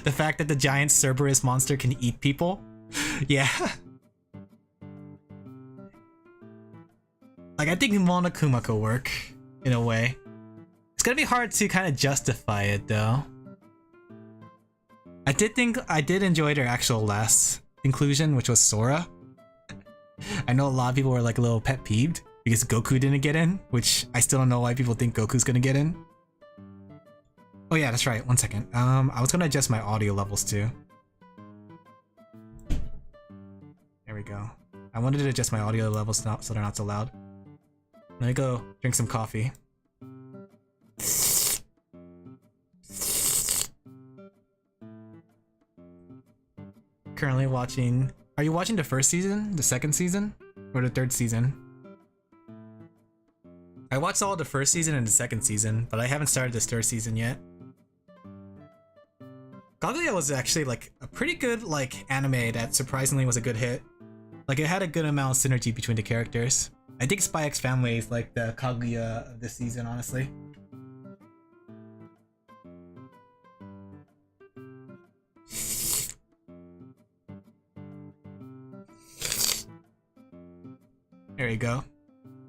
The fact that the giant Cerberus monster can eat people. Yeah. Like, I think Monokuma could work, in a way. It's gonna be hard to kind of justify it, though. I did enjoy their actual last inclusion, which was Sora. I know a lot of people were like a little pet peeved because Goku didn't get in, which I still don't know why people think Goku's gonna get in. Oh yeah, that's right. One second. I was gonna adjust my audio levels too. There we go. I wanted to adjust my audio levels so they're not so loud. Let me go drink some coffee. Currently watching. Are you watching the first season, the second season, or the third season? I watched all the first season and the second season, but I haven't started this third season yet. Kaguya was actually like a pretty good like anime that surprisingly was a good hit. Like it had a good amount of synergy between the characters. I think Spy X Family is like the Kaguya of this season, honestly. There you go.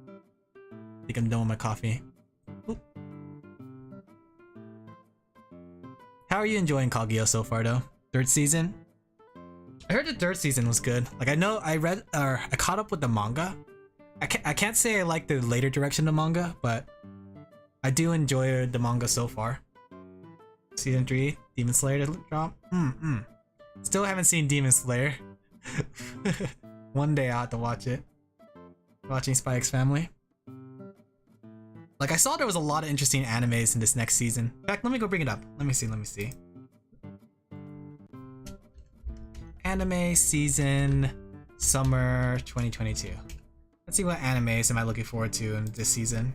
I think I'm done with my coffee. Oop. How are you enjoying Kaguya so far, though? Third season? I heard the third season was good. Like, I know I caught up with the manga. I can't say I like the later direction of the manga, but I do enjoy the manga so far. Season 3, Demon Slayer to drop? Still haven't seen Demon Slayer. One day I'll have to watch it. Watching Spy X Family. Like, I saw there was a lot of interesting animes in this next season. In fact, let me go bring it up. Let me see. Anime season summer 2022. Let's see what animes am I looking forward to in this season.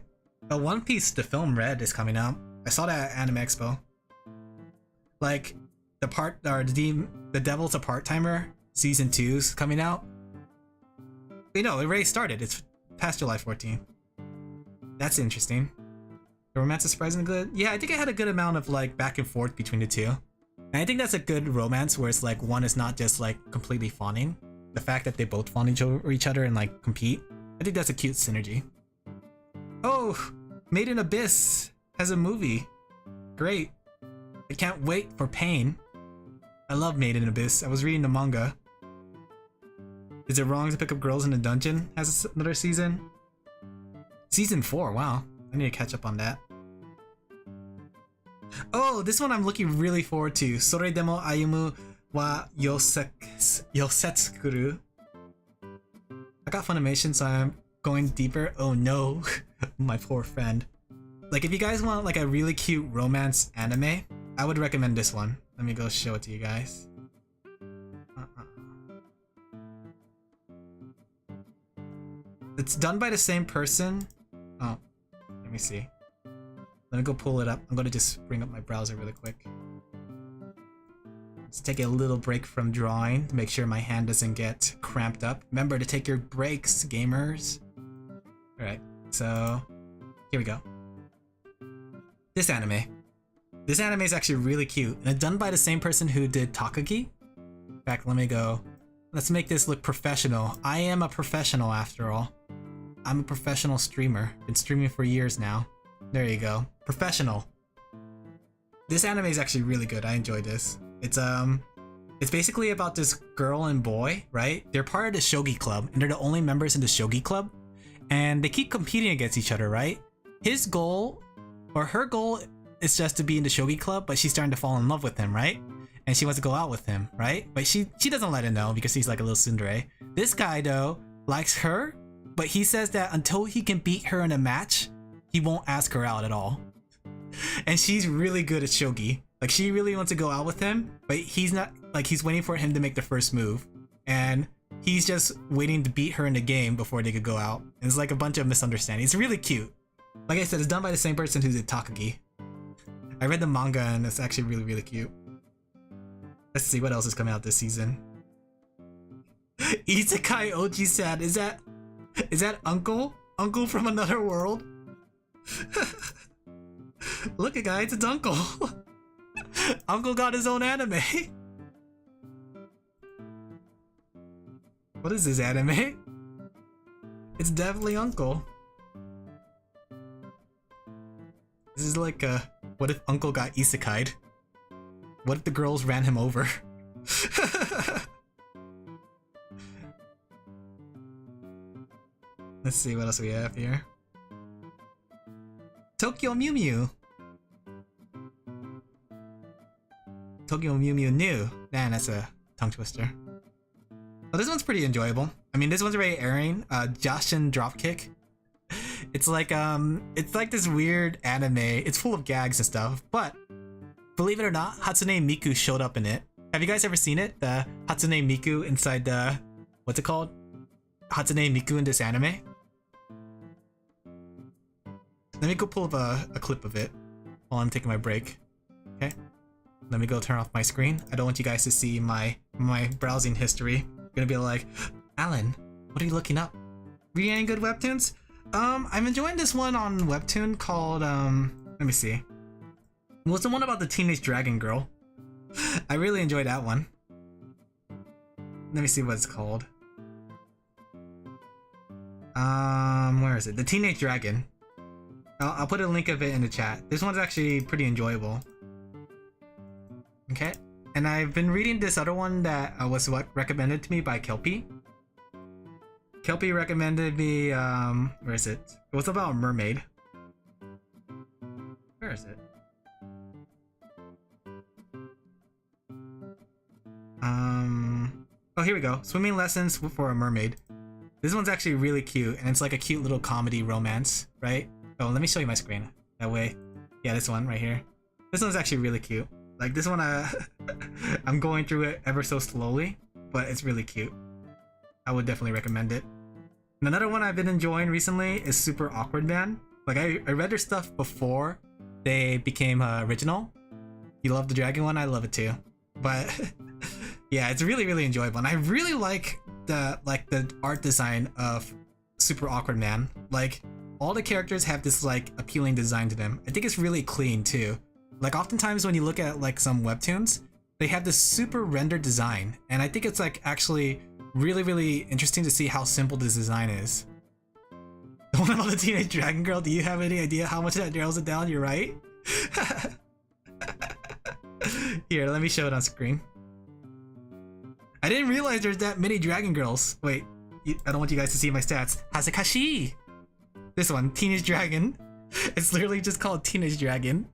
Oh, One Piece, the film Red is coming out. I saw that at Anime Expo. Like, the Devil's a Part-Timer season 2's coming out. Wait, no, it already started. It's past July 14th. That's interesting. The romance is surprisingly good. Yeah, I think I had a good amount of like back and forth between the two. And I think that's a good romance where it's like one is not just like completely fawning. The fact that they both fawn each other and like compete. I think that's a cute synergy. Oh, Made in Abyss has a movie. Great. I can't wait for Pain. I love Made in Abyss. I was reading the manga. Is it wrong to pick up girls in a dungeon? Has another season? Season 4, wow. I need to catch up on that. Oh, this one I'm looking really forward to. Sore demo ayumu wa yosetsukuru. I got Funimation, so I'm going deeper. Oh no, my poor friend. Like, if you guys want like a really cute romance anime, I would recommend this one. Let me go show it to you guys. It's done by the same person. Oh, let me see. Let me go pull it up. I'm gonna just bring up my browser really quick. It's take a little break from drawing to make sure my hand doesn't get cramped up. Remember to take your breaks, gamers. Alright, so here we go. This anime. This anime is actually really cute, and it's done by the same person who did Takagi. In fact, let me go. Let's make this look professional. I am a professional after all. I'm a professional streamer. Been streaming for years now. There you go. Professional. This anime is actually really good. I enjoyed this. It's basically about this girl and boy, right? They're part of the shogi club, and they're the only members in the shogi club. And they keep competing against each other, right? His goal, or her goal, is just to be in the shogi club, but she's starting to fall in love with him, right? And she wants to go out with him, right? But she doesn't let him know because he's like a little tsundere. This guy, though, likes her, but he says that until he can beat her in a match, he won't ask her out at all. And she's really good at shogi. Like, she really wants to go out with him, but he's not, like, he's waiting for him to make the first move. And he's just waiting to beat her in the game before they could go out. And it's like a bunch of misunderstandings. It's really cute. Like I said, it's done by the same person who did Takagi. I read the manga and it's actually really, really cute. Let's see what else is coming out this season. Isekai Oji-san, is that Uncle? Uncle from another world? Look at guys, it's Uncle. Uncle got his own anime. What is this anime? It's definitely Uncle. This is like what if Uncle got isekai'd? What if the girls ran him over? Let's see what else we have here. Tokyo Mew Mew. Tokyo Mew Mew New. Man, that's a tongue twister. Well, this one's pretty enjoyable. I mean, this one's already airing. Joshin Dropkick. It's like this weird anime. It's full of gags and stuff, but believe it or not, Hatsune Miku showed up in it. Have you guys ever seen it? The Hatsune Miku inside the, what's it called? Hatsune Miku in this anime? Let me go pull up a clip of it while I'm taking my break. Okay? Let me go turn off my screen. I don't want you guys to see my browsing history. You're gonna be like, Alan, what are you looking up? Reading any good webtoons? I'm enjoying this one on Webtoon called, let me see. What's the one about the teenage dragon girl? I really enjoyed that one. Let me see what it's called. Where is it? The Teenage Dragon. I'll put a link of it in the chat. This one's actually pretty enjoyable. Okay. And I've been reading this other one that was recommended to me by Kelpie. Kelpie recommended me, where is it? It was about a mermaid. Where is it? Oh, here we go. Swimming lessons for a mermaid. This one's actually really cute, and it's like a cute little comedy romance, right? Oh, let me show you my screen. That way. Yeah, this one right here. This one's actually really cute. Like, this one, I'm going through it ever so slowly, but it's really cute. I would definitely recommend it. And another one I've been enjoying recently is Super Awkward Man. Like, I read their stuff before they became original. You love the dragon one? I love it too. But yeah, it's really, really enjoyable. And I really like the art design of Super Awkward Man. Like, all the characters have this like appealing design to them. I think it's really clean too. Like, oftentimes when you look at like some webtoons, they have this super rendered design, and I think it's like actually really, really interesting to see how simple this design is. The one about the teenage dragon girl, do you have any idea how much that narrows it down? You're right. Here, let me show it on screen. I didn't realize there's that many dragon girls. Wait, I don't want you guys to see my stats. Hazakashi! This one, Teenage Dragon. It's literally just called Teenage Dragon.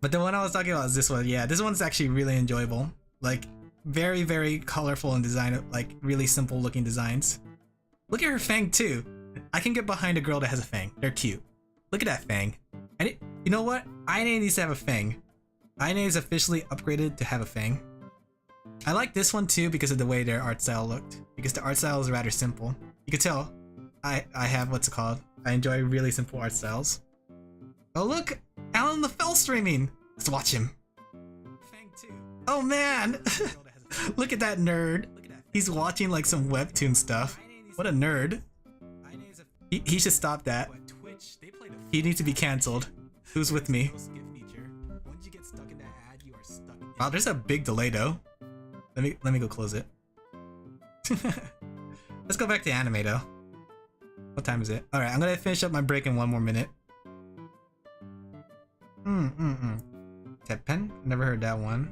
But the one I was talking about is this one. Yeah, this one's actually really enjoyable. Like, very, very colorful in design, like really simple looking designs. Look at her fang too. I can get behind a girl that has a fang. They're cute. Look at that fang. You know what? Aine needs to have a fang. Aine is officially upgraded to have a fang. I like this one too because of the way their art style looked. Because the art style is rather simple. You can tell I have what's it called. I enjoy really simple art styles. Oh look! Alan LaFell streaming! Let's watch him. Oh man! Look at that nerd. He's watching like some webtoon stuff. What a nerd. He should stop that. He needs to be cancelled. Who's with me? Wow, there's a big delay though. Let me go close it. Let's go back to anime though. What time is it? Alright, I'm gonna finish up my break in 1 more minute. Teppen? Never heard that one.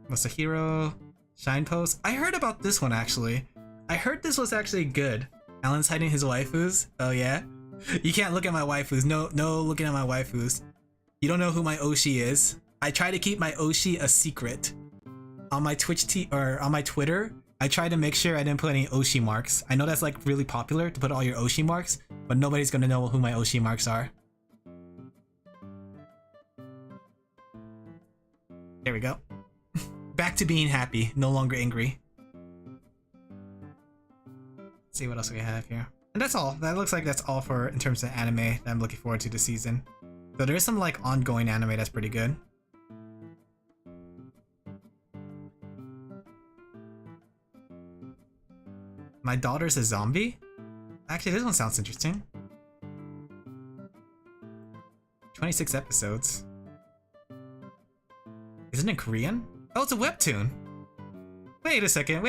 Masahiro. Shine Post. I heard about this one actually. I heard this was actually good. Alan's hiding his waifus. Oh yeah? You can't look at my waifus. No looking at my waifus. You don't know who my Oshi is. I try to keep my Oshi a secret. On my on my Twitter, I try to make sure I didn't put any Oshi marks. I know that's like really popular to put all your Oshi marks, but nobody's gonna know who my Oshi marks are. There we go. Back to being happy, no longer angry. Let's see what else we have here. And that's all. That looks like that's all for in terms of anime that I'm looking forward to this season. So there is some like ongoing anime that's pretty good. My daughter's a zombie? Actually, this one sounds interesting. 26 episodes. Isn't it Korean? Oh, it's a webtoon. Wait a second.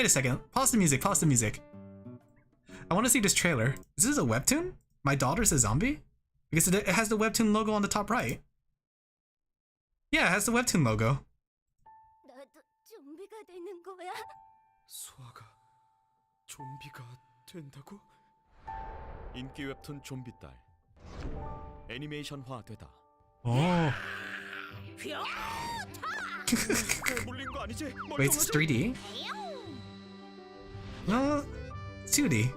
Pause the music. I want to see this trailer. Is this a webtoon? My daughter's a zombie? Because it has the webtoon logo on the top right. Yeah, it has the webtoon logo. 수아가 좀비가 된다고? 인기 웹툰 좀비 딸 애니메이션화되다. Oh. 물린 거 아니지? Wait, it's 3D? No, 2D.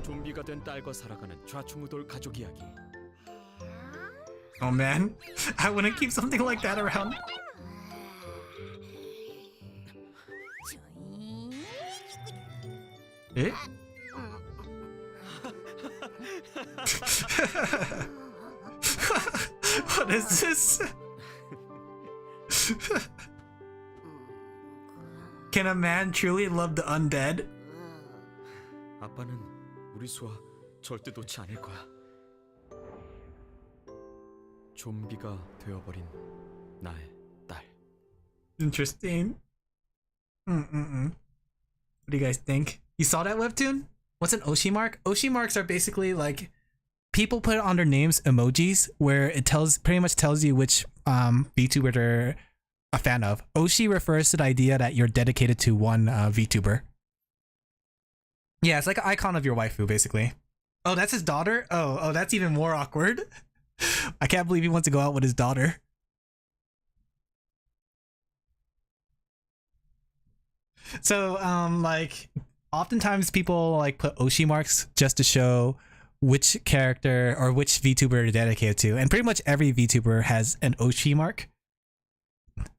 좀비가 된 딸과 살아가는 좌충우돌 가족 이야기. Oh man, I wouldn't keep something like that around. Eh? What is this? Can a man truly love the undead? 아빠는 우리 수아 절대 놓지 않을 거야. 좀비가 되어버린 나의 딸. Interesting. What do you guys think? You saw that webtoon? What's an Oshi mark? Oshi marks are basically like people put on their names emojis where it pretty much tells you which VTuber they're a fan of. Oshi refers to the idea that you're dedicated to one VTuber. Yeah, it's like an icon of your waifu, basically. Oh, that's his daughter? Oh, that's even more awkward. I can't believe he wants to go out with his daughter. So, like, oftentimes people like put Oshi marks just to show which character or which VTuber they're dedicated to, and pretty much every VTuber has an Oshi mark.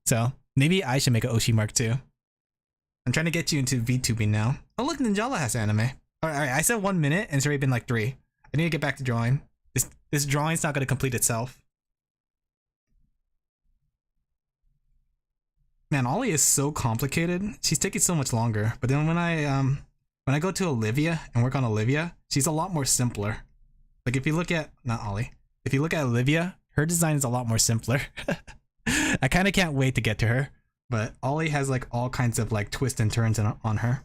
So maybe I should make an Oshi mark too. I'm trying to get you into VTubing now. Oh look, Ninjala has anime. Alright, I said 1 minute and it's already been like 3. I need to get back to drawing. This drawing's not gonna complete itself. Man, Ollie is so complicated. She's taking so much longer. But then when I go to Olivia and work on Olivia, she's a lot more simpler. Like if you look at if you look at Olivia, her design is a lot more simpler. I kind of can't wait to get to her. But Ollie has like all kinds of like twists and turns on her.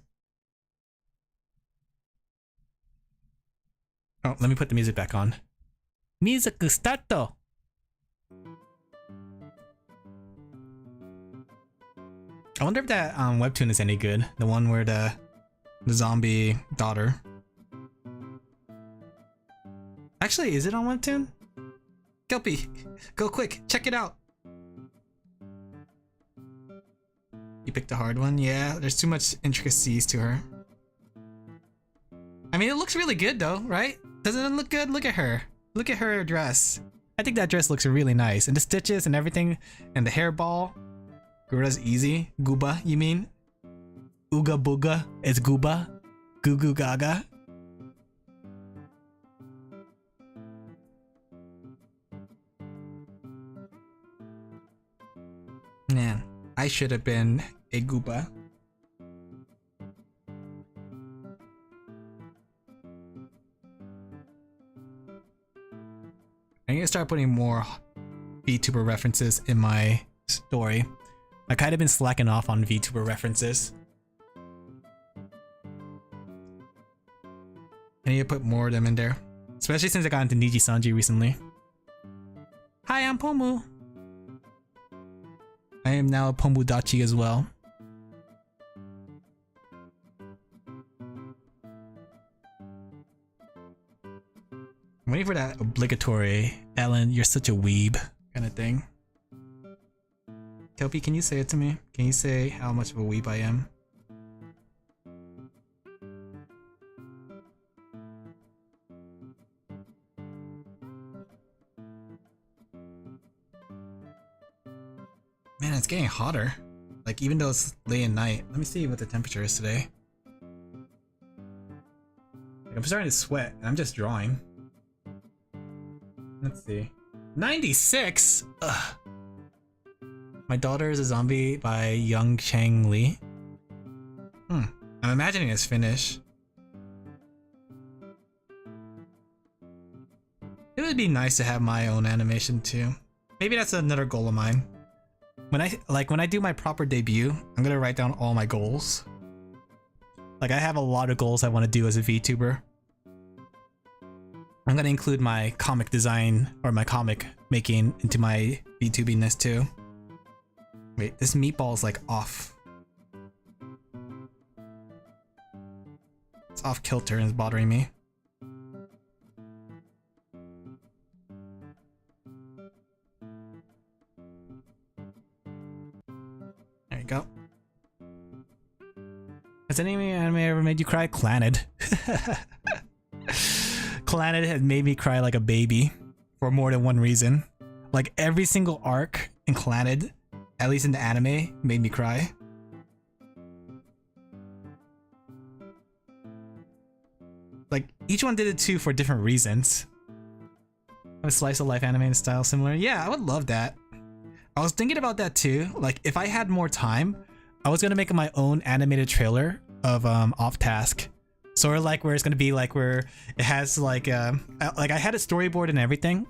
Oh, let me put the music back on. Music starto. I wonder if that webtoon is any good. The one where the zombie daughter. Actually, is it on webtoon? Kelpie, go quick, check it out. You picked a hard one? Yeah, there's too much intricacies to her. I mean, it looks really good though, right? Doesn't it look good? Look at her. Look at her dress. I think that dress looks really nice. And the stitches and everything, and the hairball. Gura's easy. Gooba, you mean? Ooga booga is gooba. Goo goo gaga. Man, I should have been a Goopa. I need to start putting more VTuber references in my story. I kind of been slacking off on VTuber references. I need to put more of them in there. Especially since I got into Niji Sanji recently. Hi, I'm Pomu. I am now a Pomudachi as well. I'm waiting for that obligatory Ellen, you're such a weeb kind of thing. Kelpie, can you say it to me? Can you say how much of a weeb I am? Man, it's getting hotter. Like, even though it's late at night. Let me see what the temperature is today. Like, I'm starting to sweat, and I'm just drawing. Let's see. 96? Ugh. My Daughter is a Zombie by Young Chang Lee. I'm imagining it's Finnish. It would be nice to have my own animation too. Maybe that's another goal of mine. When I do my proper debut, I'm gonna write down all my goals. Like, I have a lot of goals I want to do as a VTuber. I'm gonna include my comic design or my comic making into my VTubiness too. Wait, this meatball is like off. It's off kilter and it's bothering me. There you go. Has any anime ever made you cry? Clannad. Clannad has made me cry like a baby for more than one reason. Like, every single arc in Clannad, at least in the anime, made me cry. Like, each one did it too for different reasons. A slice of life anime style similar. Yeah, I would love that. I was thinking about that too. Like, if I had more time, I was gonna make my own animated trailer of OffTask. Sort of like where it's gonna be like where it has like I had a storyboard and everything.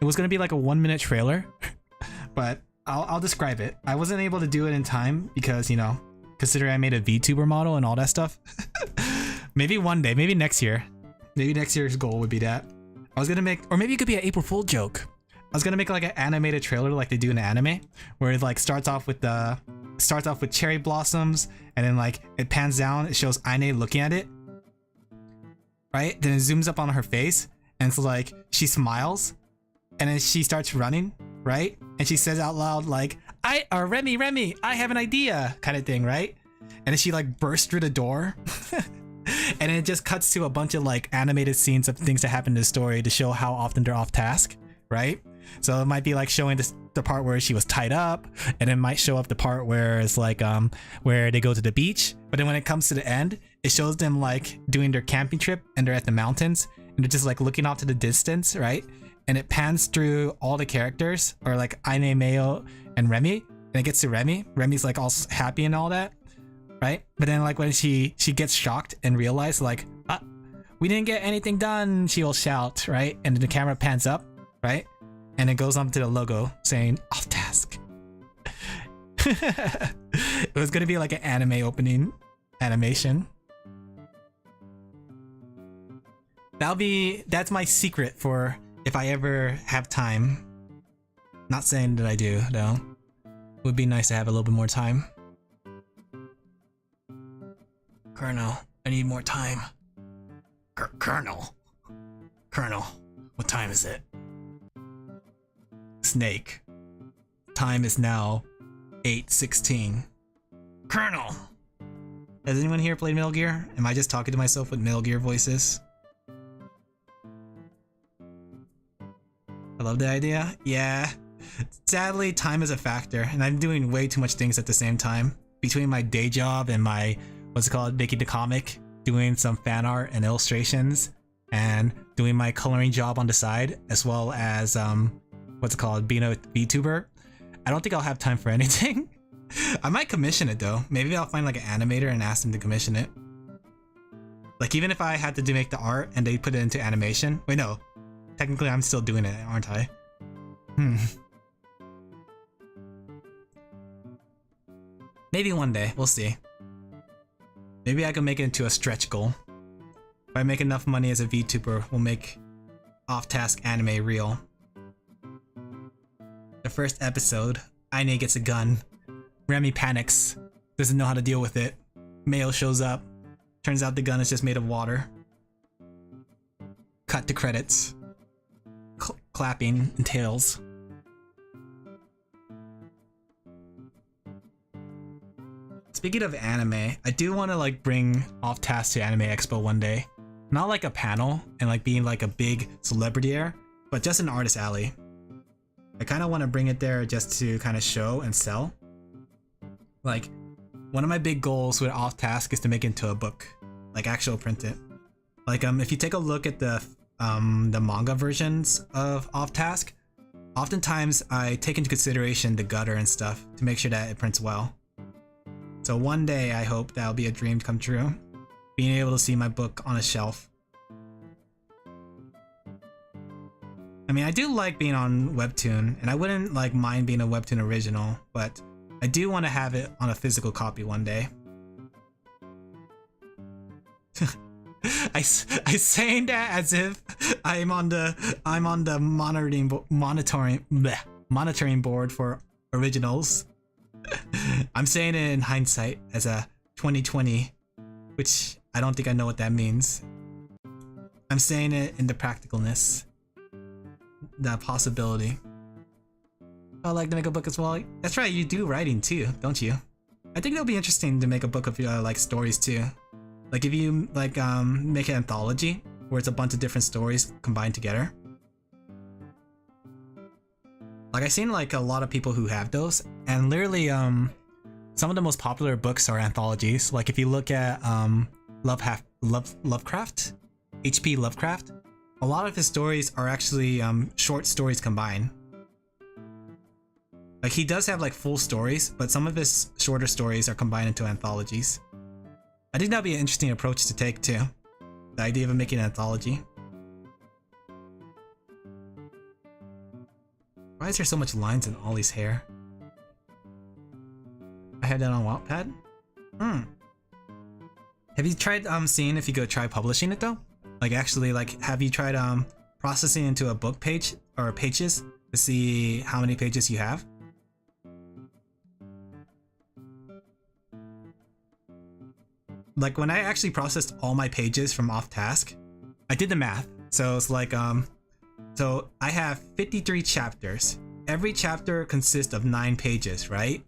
It was gonna be like a 1-minute trailer, but I'll describe it. I wasn't able to do it in time because, you know, considering I made a VTuber model and all that stuff. Maybe one day, maybe next year. Maybe next year's goal would be that. I was gonna make, or maybe it could be an April Fool joke. I was gonna make like an animated trailer like they do in the anime, where it like starts off with cherry blossoms, and then like it pans down, it shows Aine looking at it, right? Then it zooms up on her face, and it's like she smiles, and then she starts running, right? And she says out loud like, Remy, I have an idea," kind of thing, right? And then she like bursts through the door. And then it just cuts to a bunch of like animated scenes of things that happen in the story to show how often they're off task, right? So it might be like showing the part where she was tied up, and it might show up the part where it's like where they go to the beach. But then when it comes to the end, it shows them like doing their camping trip, and they're at the mountains, and they're just like looking off to the distance, right? And it pans through all the characters, or like Aine, Mayo, and Remy, and it gets to Remy. Remy's like all happy and all that, right? But then like when she gets shocked and realizes like, we didn't get anything done, she will shout, right? And then the camera pans up, right? And it goes on to the logo saying OffTask. It was gonna be like an anime opening animation. That's my secret for if I ever have time. Not saying that I do, though. It would be nice to have a little bit more time. Colonel, I need more time. Colonel, what time is it? Snake, time is now 8:16. Colonel! Has anyone here played Metal Gear? Am I just talking to myself with Metal Gear voices? I love the idea. Yeah. Sadly, time is a factor, and I'm doing way too much things at the same time. Between my day job and my, making the comic, doing some fan art and illustrations, and doing my coloring job on the side, as well as, being a VTuber. I don't think I'll have time for anything. I might commission it though. Maybe I'll find like an animator and ask them to commission it. Like even if I had to make the art and they put it into animation. Wait, no. Technically I'm still doing it, aren't I? Maybe one day, we'll see. Maybe I can make it into a stretch goal. If I make enough money as a VTuber, we'll make OffTask anime real. The first episode, Aine gets a gun. Remy panics, doesn't know how to deal with it. Mayo shows up. Turns out the gun is just made of water. Cut to credits. Clapping and tails. Speaking of anime, I do want to like bring OffTask to Anime Expo one day. Not like a panel and like being like a big celebrity there, but just an artist alley. I kind of want to bring it there just to kind of show and sell. Like, one of my big goals with OffTask is to make it into a book, like actual print it. Like if you take a look at the manga versions of OffTask, oftentimes I take into consideration the gutter and stuff to make sure that it prints well. So one day I hope that'll be a dream come true, being able to see my book on a shelf. I mean, I do like being on Webtoon, and I wouldn't like mind being a Webtoon original, but I do want to have it on a physical copy one day. I saying that as if I'm on the monitoring board for originals. I'm saying it in hindsight as a 2020, which I don't think I know what that means. I'm saying it in the practicalness, the possibility. I'd like to make a book as well. That's right, you do writing too, don't you? I think it'll be interesting to make a book of like stories too. Like if you like make an anthology where it's a bunch of different stories combined together. Like I've seen like a lot of people who have those, and literally some of the most popular books are anthologies. Like if you look at Lovecraft, H.P. Lovecraft, a lot of his stories are actually short stories combined. Like he does have like full stories, but some of his shorter stories are combined into anthologies. I think that'd be an interesting approach to take too. The idea of making an anthology. Why is there so much lines in Ollie's hair? I had that on Wattpad? Have you tried seeing if you could try publishing it though? Like actually like have you tried processing into a book page or pages to see how many pages you have? Like when I actually processed all my pages from OffTask, I did the math. So it's like so I have 53 chapters. Every chapter consists of 9 pages, right?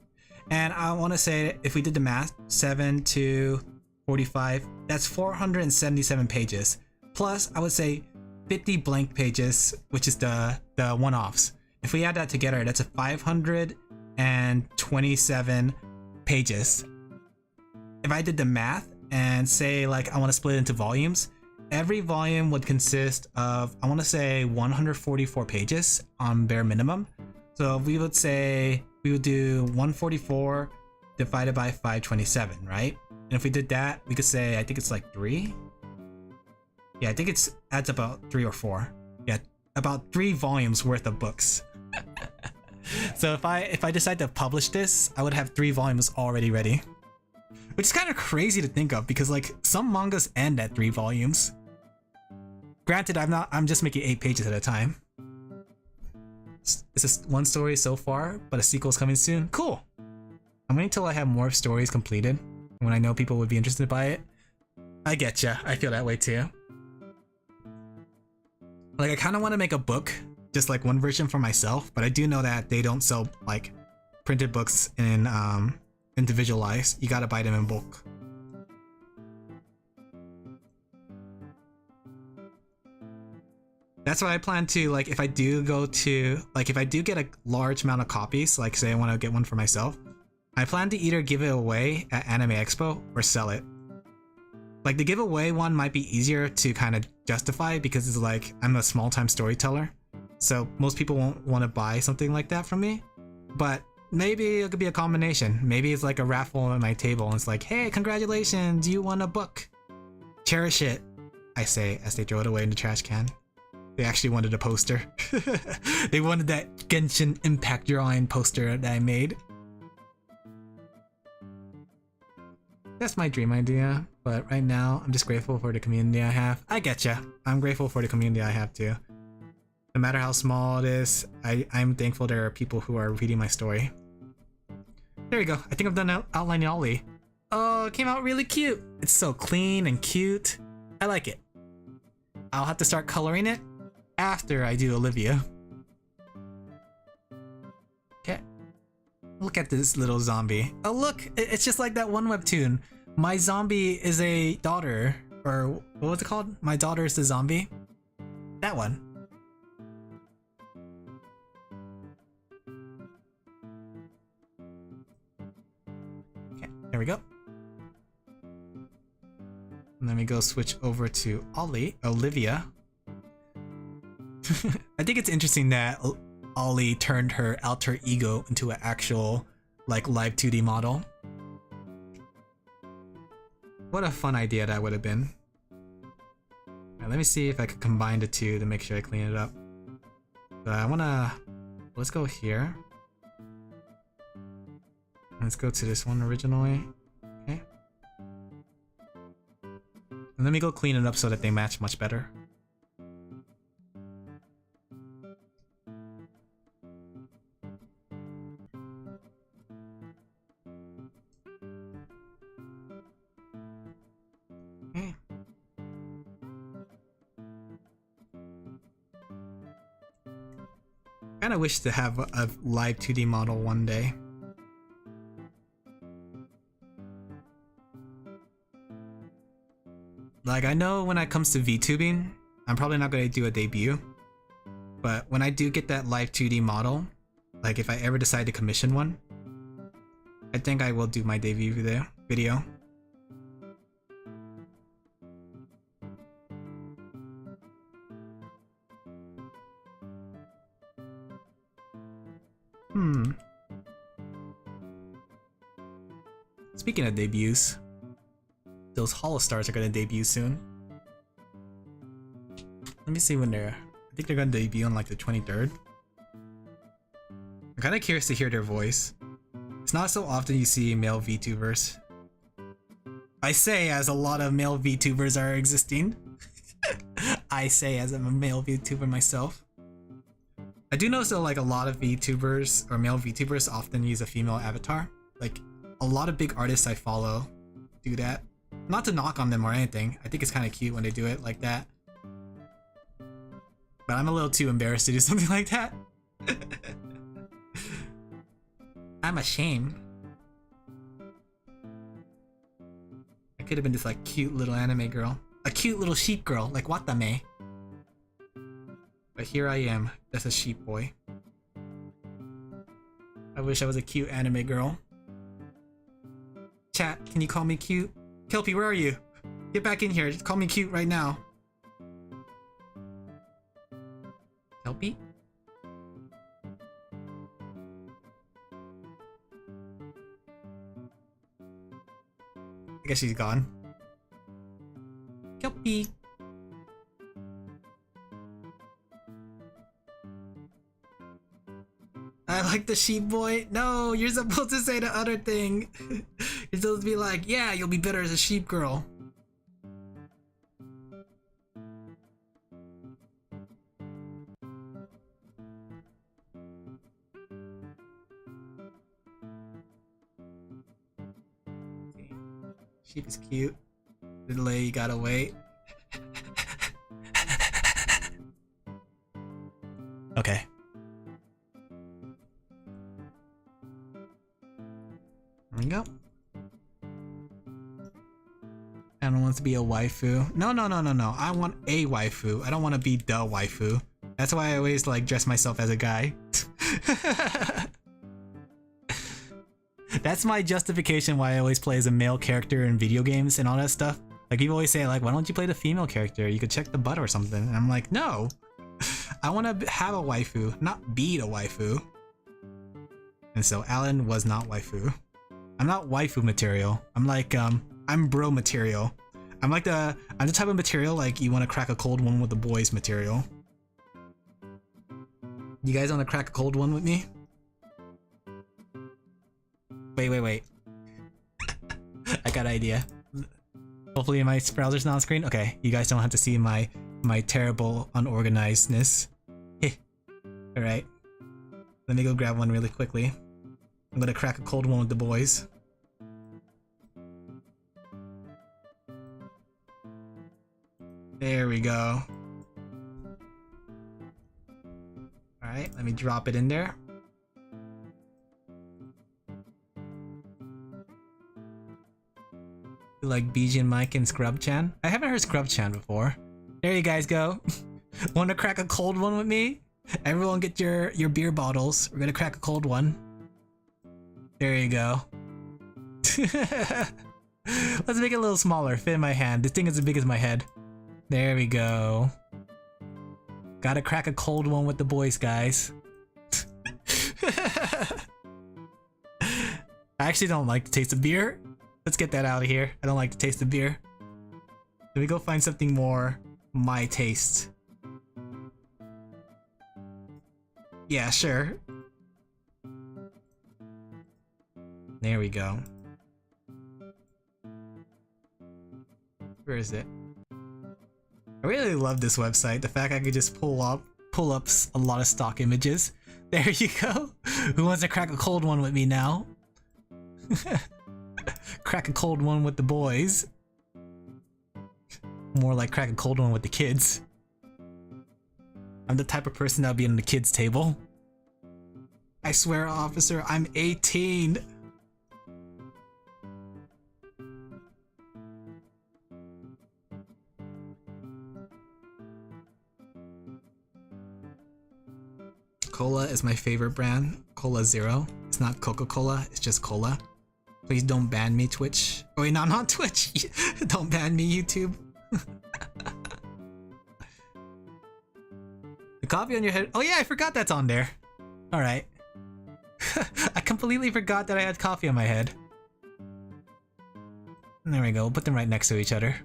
And I want to say if we did the math, 7 to 45, that's 477 pages. Plus, I would say 50 blank pages, which is the one-offs. If we add that together, that's a 527 pages. If I did the math and say like I want to split it into volumes, every volume would consist of, I want to say 144 pages on bare minimum. So we would say we would do 144 divided by 527, right? And if we did that, we could say, I think it's like 3. Yeah, I think it's adds about 3 or 4. Yeah, about 3 volumes worth of books. So if I decide to publish this, I would have 3 volumes already ready. Which is kind of crazy to think of because like some mangas end at 3 volumes. Granted, I'm just making 8 pages at a time. This is one story so far, but a sequel is coming soon. Cool. I'm waiting until I have more stories completed when I know people would be interested by it. I get ya. I feel that way too. Like I kind of want to make a book, just like one version for myself, but I do know that they don't sell like printed books in individualized. You gotta buy them in bulk. That's why I plan to, like, if I do get a large amount of copies, like say I want to get one for myself, I plan to either give it away at Anime Expo or sell it. Like the giveaway one might be easier to kind of justify because it's like I'm a small-time storyteller, so most people won't want to buy something like that from me. but maybe it could be a combination. Maybe it's like a raffle at my table and it's like, hey, congratulations, you won a book. Cherish it, I say as they throw it away in the trash can. They actually wanted a poster. They wanted that Genshin Impact drawing poster that I made. That's my dream idea, but right now I'm just grateful for the community I have. I getcha. I'm grateful for the community I have too. No matter how small it is, I'm thankful there are people who are reading my story. There you go. I think I've done outlining Ollie. Oh, it came out really cute. It's so clean and cute. I like it. I'll have to start coloring it after I do Olivia. Okay. Look at this little zombie. Oh look, it's just like that one webtoon. My zombie is a daughter, or what was it called? My daughter is the zombie. That one. Okay, there we go. And then we go switch over to Olivia. I think it's interesting that Ollie turned her alter ego into an actual, like, live 2D model. What a fun idea that would have been. Alright, let me see if I could combine the two to make sure I clean it up. So I wanna... Let's go here. Let's go to this one originally. Okay. And let me go clean it up so that they match much better. Okay. Kinda wish to have a live 2D model one day. Like, I know when it comes to VTubing, I'm probably not going to do a debut. But when I do get that live 2D model, like if I ever decide to commission one, I think I will do my debut video. Speaking of debuts, those Holostars are gonna debut soon. Let me see when they're... I think they're gonna debut on like the 23rd. I'm kinda curious to hear their voice. It's not so often you see male VTubers. I say as a lot of male VTubers are existing. I say as I'm a male VTuber myself. I do notice that like a lot of VTubers or male VTubers often use a female avatar. Like a lot of big artists I follow do that. Not to knock on them or anything. I think it's kind of cute when they do it like that. But I'm a little too embarrassed to do something like that. I'm ashamed. I could have been this like cute little anime girl. A cute little sheep girl, like Watame. But here I am, as a sheep boy. I wish I was a cute anime girl. Chat, can you call me cute? Kelpie, where are you? Get back in here, just call me cute right now. Kelpie? I guess she's gone. Kelpie! I like the sheep boy. No, you're supposed to say the other thing. You're supposed to be like, yeah, you'll be better as a sheep girl. Okay. Sheep is cute. The delay, you gotta wait. Okay. There we go. Anna wants to be a waifu. No. I want a waifu. I don't want to be the waifu. That's why I always like dress myself as a guy. That's my justification why I always play as a male character in video games and all that stuff. Like people always say like, why don't you play the female character? You could check the butt or something. And I'm like, no. I want to have a waifu, not be the waifu. And so Alan was not waifu. I'm not waifu material. I'm like, I'm bro material. I'm the type of material like you want to crack a cold one with the boys material. You guys want to crack a cold one with me? Wait. I got an idea. Hopefully my browser's not on screen. Okay, you guys don't have to see my terrible unorganizedness. Alright. Let me go grab one really quickly. I'm gonna crack a cold one with the boys. There we go. Alright, let me drop it in there. Like BG and Mike and Scrub-chan? I haven't heard Scrub-chan before. There you guys go. Wanna crack a cold one with me? Everyone get your beer bottles. We're gonna crack a cold one. There you go. Let's make it a little smaller, fit in my hand. This thing is as big as my head. There we go. Gotta crack a cold one with the boys, guys. I actually don't like the taste of beer. Let's get that out of here. I don't like the taste of beer. Let me go find something more my taste. Yeah, sure. There we go. Where is it? I really love this website. The fact I could just pull up a lot of stock images. There you go. Who wants to crack a cold one with me now? Crack a cold one with the boys. More like crack a cold one with the kids. I'm the type of person that'll be on the kids' table. I swear, officer, I'm 18. Cola is my favorite brand. Cola Zero. It's not Coca-Cola, it's just cola. Please don't ban me, Twitch. Oh wait, no, not Twitch. Don't ban me, YouTube. The coffee on your head. Oh yeah, I forgot that's on there. Alright. I completely forgot that I had coffee on my head. There we go, we'll put them right next to each other.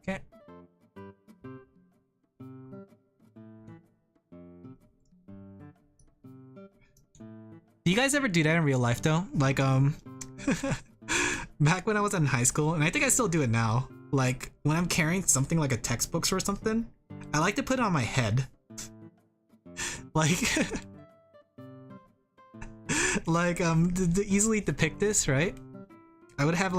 Okay. Do you guys ever do that in real life though? Like, back when I was in high school, and I think I still do it now, like, when I'm carrying something like a textbook or something, I like to put it on my head. Like, to easily depict this, right? I would have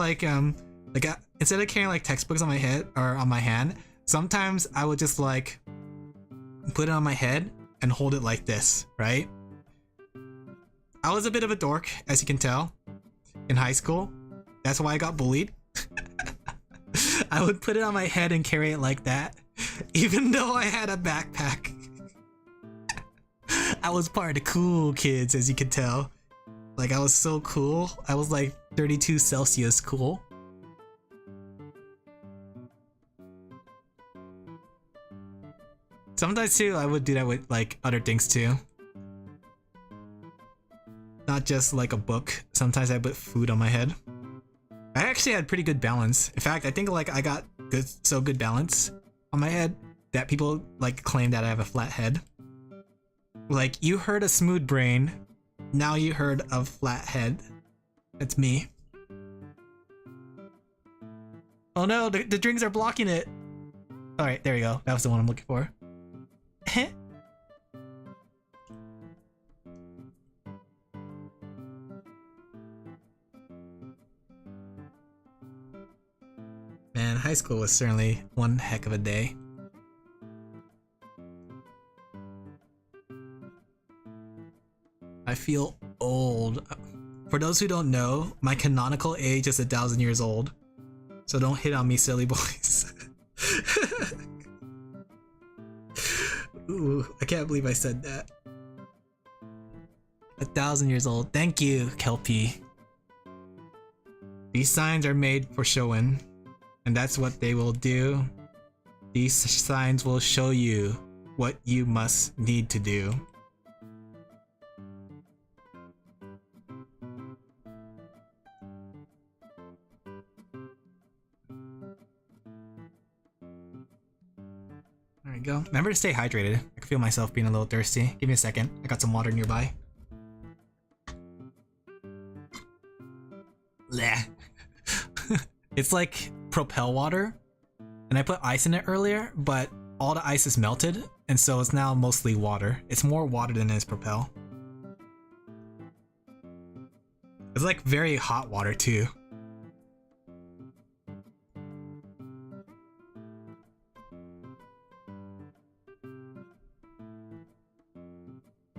instead of carrying like textbooks on my head, or on my hand, sometimes I would just like, put it on my head and hold it like this, right? I was a bit of a dork, as you can tell, in high school. That's why I got bullied. I would put it on my head and carry it like that, even though I had a backpack. I was part of the cool kids, as you can tell. Like, I was so cool. I was like 32 Celsius cool. Sometimes too, I would do that with like other things too. Not just like a book. Sometimes I put food on my head. I actually had pretty good balance. In fact, I think like I got good balance on my head that people like claim that I have a flat head. Like, you heard a smooth brain, now you heard a flat head. That's me. Oh no, the drinks are blocking it. Alright, there we go. That was the one I'm looking for. Man, high school was certainly one heck of a day. I feel old. For those who don't know, my canonical age is 1,000 years old. So don't hit on me, silly boys. Ooh, I can't believe I said that. 1,000 years old. Thank you, Kelpie. These signs are made for showing, and that's what they will do. These signs will show you what you must need to do. There we go. Remember to stay hydrated. I can feel myself being a little thirsty. Give me a second. I got some water nearby. Bleh. It's like Propel water. And I put ice in it earlier, but all the ice is melted, and so it's now mostly water. It's more water than it is Propel. It's like very hot water too.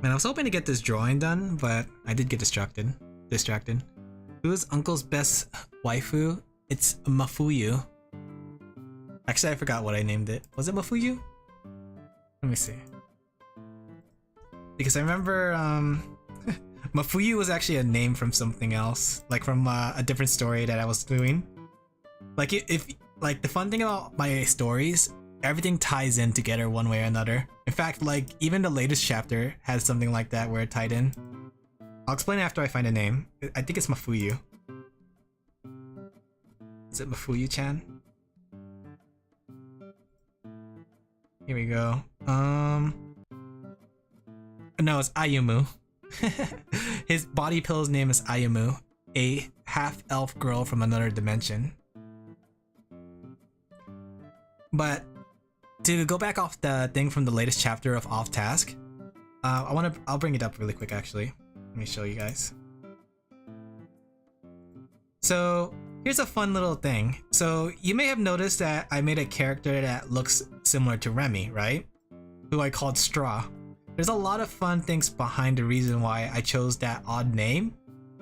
Man, I was hoping to get this drawing done, but I did get distracted. Who is Uncle's best waifu? It's Mafuyu. Actually, I forgot what I named it. Was it Mafuyu? Let me see. Because I remember Mafuyu was actually a name from something else, like from a different story that I was doing. Like if like the fun thing about my stories, everything ties in together one way or another. In fact, like even the latest chapter has something like that where it tied in. I'll explain after I find a name. I think it's Mafuyu. Is it Mafuyu-chan? Here we go. No, it's Ayumu. His body pillow's name is Ayumu, a half-elf girl from another dimension. But to go back off the thing from the latest chapter of OffTask, I'll bring it up really quick actually. Let me show you guys. So here's a fun little thing. So you may have noticed that I made a character that looks similar to Remy, right? Who I called Straw. There's a lot of fun things behind the reason why I chose that odd name,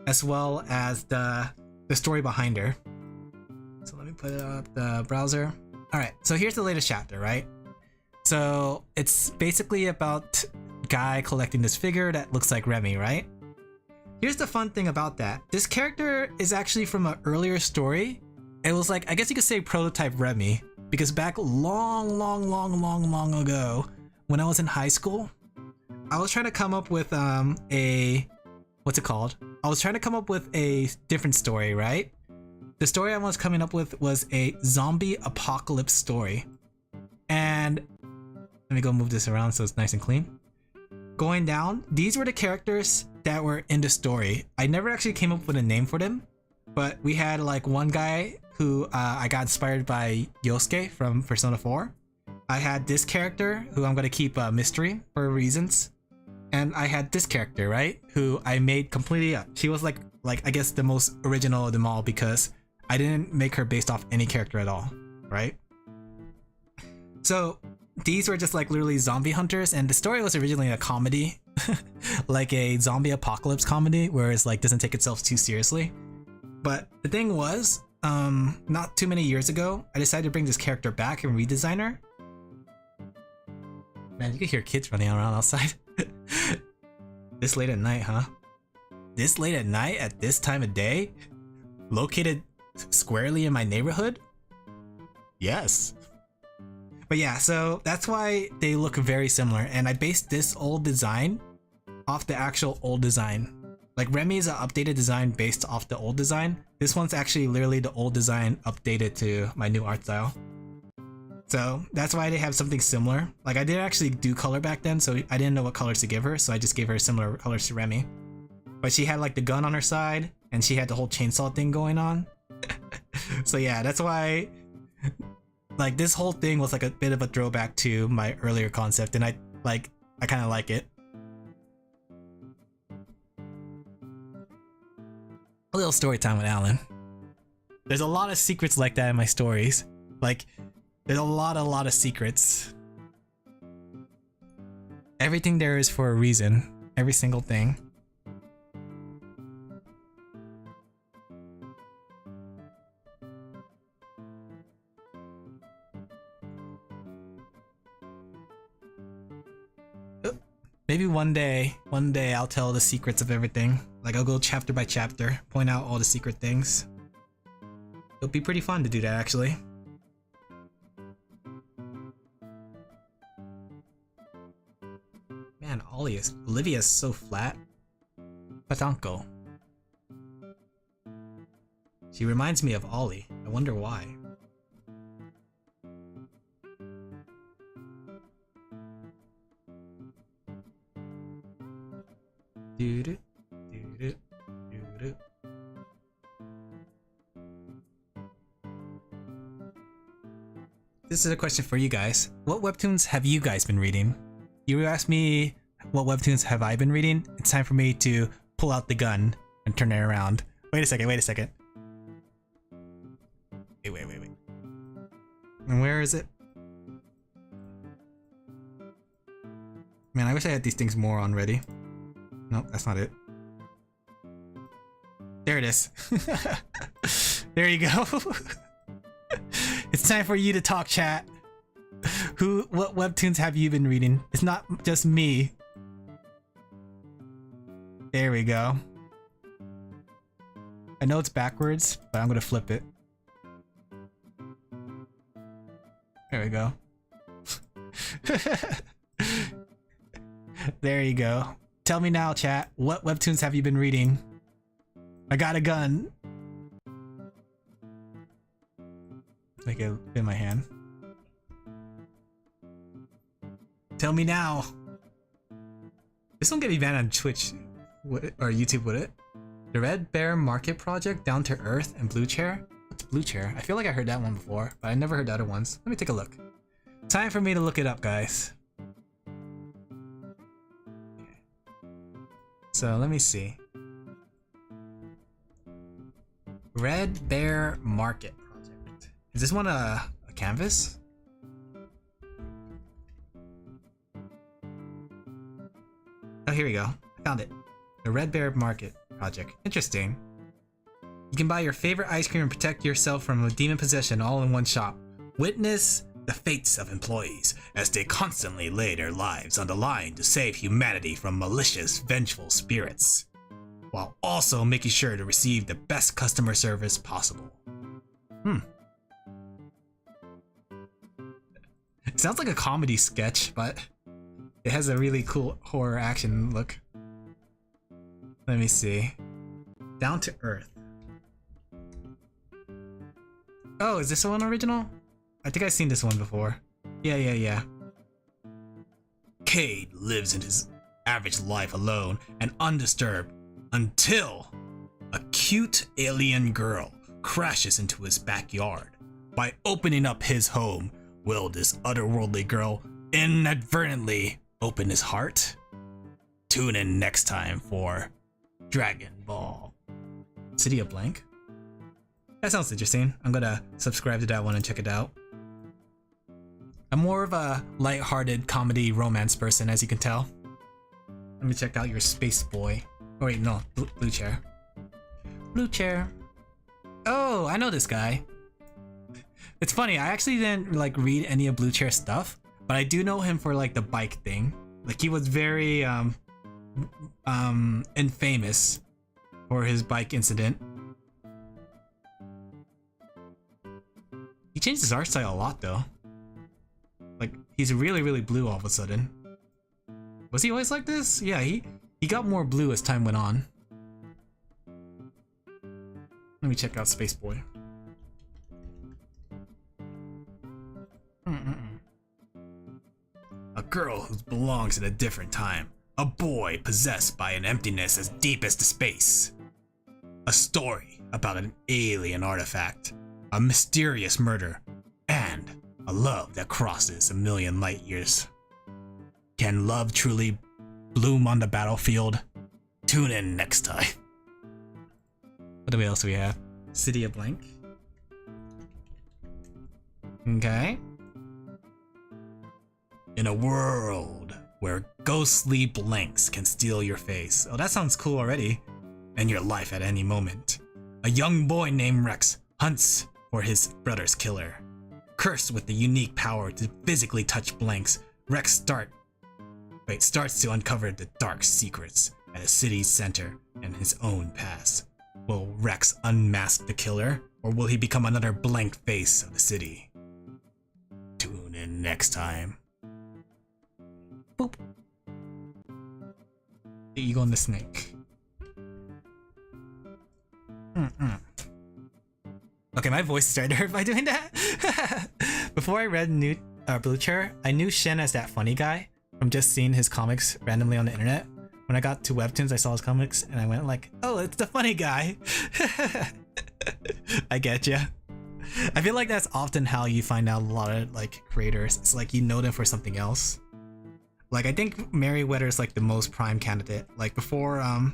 as well as the story behind her. So let me put it up the browser. Alright, so here's the latest chapter, right? So it's basically about a guy collecting this figure that looks like Remy, right? Here's the fun thing about that. This character is actually from an earlier story. It was like, I guess you could say prototype Remy, because back long ago, when I was in high school, I was trying to come up with what's it called? I was trying to come up with a different story, right? The story I was coming up with was a zombie apocalypse story. And let me go move this around so it's nice and clean. Going down, these were the characters that were in the story. I never actually came up with a name for them, but we had like one guy who I got inspired by Yosuke from Persona 4. I had this character who I'm gonna keep a mystery for reasons. And I had this character, right? Who I made completely up. She was like I guess the most original of them all because I didn't make her based off any character at all, right? So these were just like literally zombie hunters, and the story was originally a comedy, like a zombie apocalypse comedy, where it's like doesn't take itself too seriously. But the thing was, not too many years ago, I decided to bring this character back and redesign her. Man, you can hear kids running around outside. This late at night, huh? This late at night at this time of day? Located squarely in my neighborhood? Yes. But yeah, so that's why they look very similar, and I based this old design off the actual old design. Like Remy is an updated design based off the old design. This one's actually literally the old design updated to my new art style. So that's why they have something similar. Like I didn't actually do color back then, so I didn't know what colors to give her, so I just gave her similar colors to Remy. But she had like the gun on her side, and she had the whole chainsaw thing going on. So yeah, that's why like this whole thing was like a bit of a throwback to my earlier concept, and I kind of like it. A little story time with Alan. There's a lot of secrets like that in my stories. Like there's a lot of secrets. Everything there is for a reason. Every single thing. Maybe one day I'll tell the secrets of everything. Like I'll go chapter by chapter, point out all the secret things. It'll be pretty fun to do that actually. Man, Olivia's so flat. Patanko. She reminds me of Ollie. I wonder why. Doo-doo, doo-doo, doo-doo. This is a question for you guys. What webtoons have you guys been reading? You asked me what webtoons have I been reading? It's time for me to pull out the gun and turn it around. Wait a second. Wait. And where is it? Man, I wish I had these things more on ready. Nope, that's not it. There it is. There you go. It's time for you to talk, chat. What webtoons have you been reading? It's not just me. There we go. I know it's backwards, but I'm gonna flip it. There we go. There you go. Tell me now, chat. What webtoons have you been reading? I got a gun. Make it in my hand. Tell me now. This won't get me banned on Twitch or YouTube, would it? The Red Bear Market Project, Down to Earth, and Blue Chair? What's Blue Chair? I feel like I heard that one before, but I never heard the other ones. Let me take a look. Time for me to look it up, guys. Okay. So let me see. Red Bear Market Project. Is this one a canvas? Oh, here we go. I found it. The Red Bear Market Project. Interesting. You can buy your favorite ice cream and protect yourself from a demon possession all in one shop. Witness the fates of employees as they constantly lay their lives on the line to save humanity from malicious, vengeful spirits, while also making sure to receive the best customer service possible. It sounds like a comedy sketch, but it has a really cool horror action look. Let me see. Down to Earth. Oh, is this one original? I think I've seen this one before. Yeah. Cade lives in his average life alone and undisturbed until a cute alien girl crashes into his backyard. By opening up his home, will this otherworldly girl inadvertently open his heart? Tune in next time for Dragon Ball. City of Blank? That sounds interesting. I'm gonna subscribe to that one and check it out. I'm more of a light-hearted comedy romance person, as you can tell. Let me check out your Space Boy. Oh wait, no, Blue Chair. Blue Chair. Oh, I know this guy. It's funny, I actually didn't like read any of Blue Chair's stuff, but I do know him for like the bike thing. Like he was very infamous for his bike incident. He changed his art style a lot though. Like he's really blue all of a sudden. Was he always like this? Yeah, he got more blue as time went on. Let me check out Space Boy. A girl who belongs in a different time. A boy possessed by an emptiness as deep as the space. A story about an alien artifact. A mysterious murder. And a love that crosses a million light years. Can love truly bloom on the battlefield? Tune in next time. What else do we have? City of Blank. Okay. In a world where ghostly blanks can steal your face. Oh, that sounds cool already. And your life at any moment. A young boy named Rex hunts for his brother's killer. Cursed with the unique power to physically touch blanks, Rex starts to uncover the dark secrets at a city's center and his own past. Will Rex unmask the killer, or will he become another blank face of the city? Tune in next time. Boop. The Eagle and the Snake. Okay, my voice started to hurt by doing that. Before I read Blue Chair, I knew Shen as that funny guy from just seeing his comics randomly on the internet. When I got to Webtoons, I saw his comics and I went like, oh, it's the funny guy. I get ya. I feel like that's often how you find out a lot of like creators. It's like you know them for something else. Like I think Merryweather is like the most prime candidate. Like before I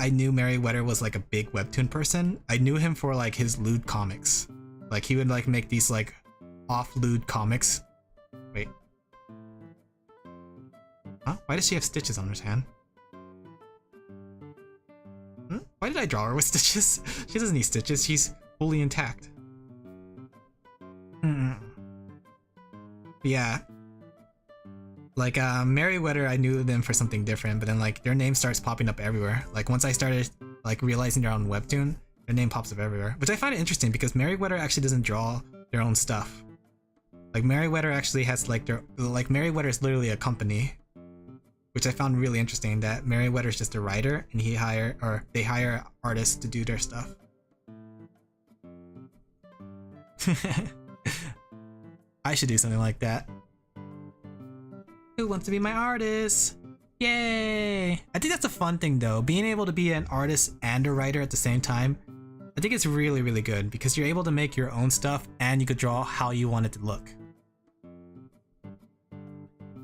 knew Merryweather was like a big webtoon person, I knew him for like his lewd comics. Like he would like make these like off-lewd comics. Wait. Huh? Why does she have stitches on her hand? Why did I draw her with stitches? She doesn't need stitches, she's fully intact. Yeah. Like Merryweather, I knew them for something different, but then like their name starts popping up everywhere. Like once I started like realizing they're on Webtoon, their name pops up everywhere, which I find interesting because Merryweather actually doesn't draw their own stuff. Like Merryweather actually has like Merryweather is literally a company, which I found really interesting. That Merryweather is just a writer and they hire artists to do their stuff. I should do something like that. Who wants to be my artist? Yay! I think that's a fun thing though, being able to be an artist and a writer at the same time. I think it's really, really good because you're able to make your own stuff and you could draw how you want it to look.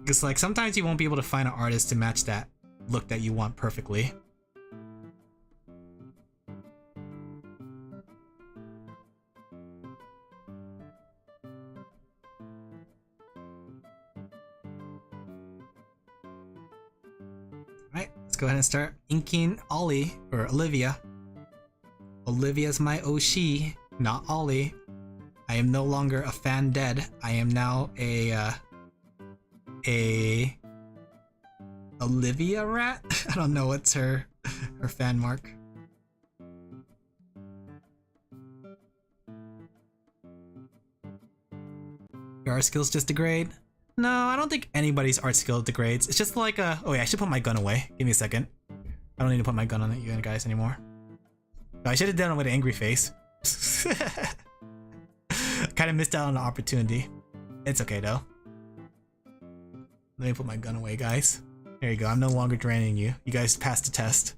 Because like sometimes you won't be able to find an artist to match that look that you want perfectly. Alright, let's go ahead and start inking Ollie, or Olivia. Olivia's my Oshi, not Ollie. I am no longer a fan dead. I am now a Olivia rat? I don't know what's her fan mark. Your art skills just degrade? No, I don't think anybody's art skill degrades. It's just like a... Oh yeah, I should put my gun away. Give me a second. I don't need to put my gun on you guys anymore. I should have done it with an angry face. Kind of missed out on the opportunity. It's okay though. Let me put my gun away, guys. There you go. I'm no longer draining you. You guys passed the test.